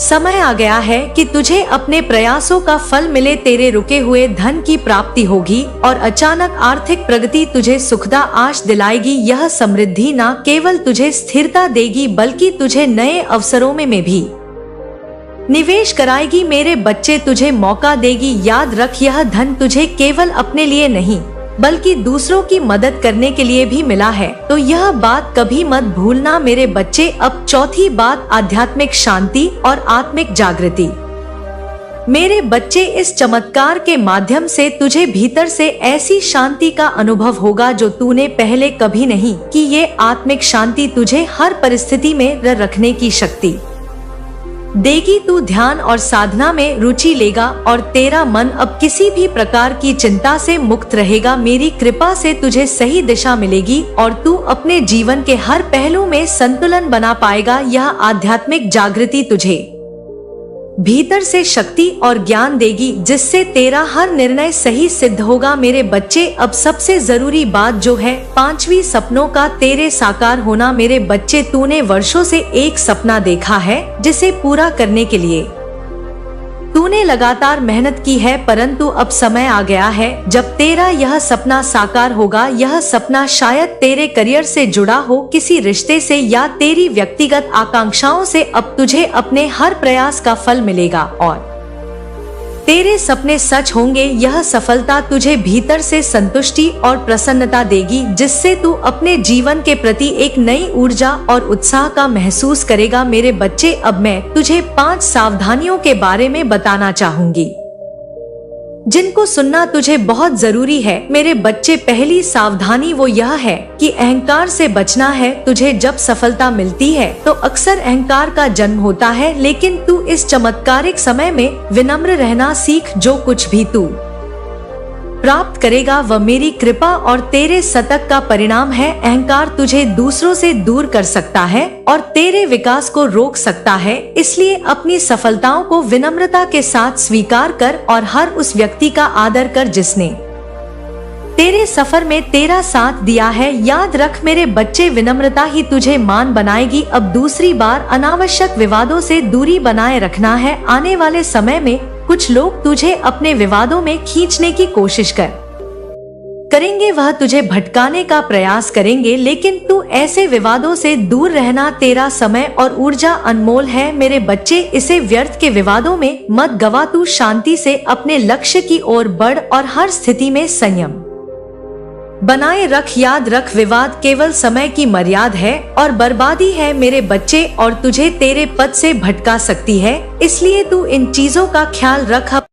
समय आ गया है कि तुझे अपने प्रयासों का फल मिले। तेरे रुके हुए धन की प्राप्ति होगी और अचानक आर्थिक प्रगति तुझे सुखदा आश दिलाएगी। यह समृद्धि न केवल तुझे स्थिरता देगी बल्कि तुझे नए अवसरों में भी निवेश कराएगी। मेरे बच्चे, तुझे मौका देगी। याद रख, यह धन तुझे केवल अपने लिए नहीं बल्कि दूसरों की मदद करने के लिए भी मिला है, तो यह बात कभी मत भूलना। मेरे बच्चे, अब चौथी बात, आध्यात्मिक शांति और आत्मिक जागृति। मेरे बच्चे, इस चमत्कार के माध्यम से तुझे भीतर से ऐसी शांति का अनुभव होगा जो तूने पहले कभी नहीं की। ये आत्मिक शांति तुझे हर परिस्थिति में रखने की शक्ति देगी। तू ध्यान और साधना में रुचि लेगा और तेरा मन अब किसी भी प्रकार की चिंता से मुक्त रहेगा। मेरी कृपा से तुझे सही दिशा मिलेगी और तू अपने जीवन के हर पहलू में संतुलन बना पाएगा। यह आध्यात्मिक जागृति तुझे भीतर से शक्ति और ज्ञान देगी, जिससे तेरा हर निर्णय सही सिद्ध होगा। मेरे बच्चे, अब सबसे जरूरी बात जो है 5वीं सपनों का तेरे साकार होना। मेरे बच्चे, तूने वर्षों से एक सपना देखा है जिसे पूरा करने के लिए तूने लगातार मेहनत की है, परंतु अब समय आ गया है जब तेरा यह सपना साकार होगा। यह सपना शायद तेरे करियर से जुड़ा हो, किसी रिश्ते से या तेरी व्यक्तिगत आकांक्षाओं से। अब तुझे अपने हर प्रयास का फल मिलेगा और तेरे सपने सच होंगे। यह सफलता तुझे भीतर से संतुष्टि और प्रसन्नता देगी, जिससे तू अपने जीवन के प्रति एक नई ऊर्जा और उत्साह का महसूस करेगा। मेरे बच्चे, अब मैं तुझे 5 सावधानियों के बारे में बताना चाहूंगी जिनको सुनना तुझे बहुत जरूरी है। मेरे बच्चे, पहली सावधानी वो यह है कि अहंकार से बचना है। तुझे जब सफलता मिलती है तो अक्सर अहंकार का जन्म होता है, लेकिन तू इस चमत्कारिक समय में विनम्र रहना सीख। जो कुछ भी तू प्राप्त करेगा वह मेरी कृपा और तेरे सतत का परिणाम है। अहंकार तुझे दूसरों से दूर कर सकता है और तेरे विकास को रोक सकता है। इसलिए अपनी सफलताओं को विनम्रता के साथ स्वीकार कर और हर उस व्यक्ति का आदर कर जिसने तेरे सफर में तेरा साथ दिया है। याद रख मेरे बच्चे, विनम्रता ही तुझे मान बनाएगी। अब दूसरी बार अनावश्यक विवादों से दूरी बनाए रखना है। आने वाले समय में कुछ लोग तुझे अपने विवादों में खींचने की कोशिश करेंगे, वह तुझे भटकाने का प्रयास करेंगे, लेकिन तू ऐसे विवादों से दूर रहना। तेरा समय और ऊर्जा अनमोल है। मेरे बच्चे, इसे व्यर्थ के विवादों में मत गवा। तू शांति से अपने लक्ष्य की ओर बढ़ और हर स्थिति में संयम बनाए रख। याद रख, विवाद केवल समय की मर्यादा है और बर्बादी है मेरे बच्चे, और तुझे तेरे पद से भटका सकती है। इसलिए तू इन चीजों का ख्याल रख।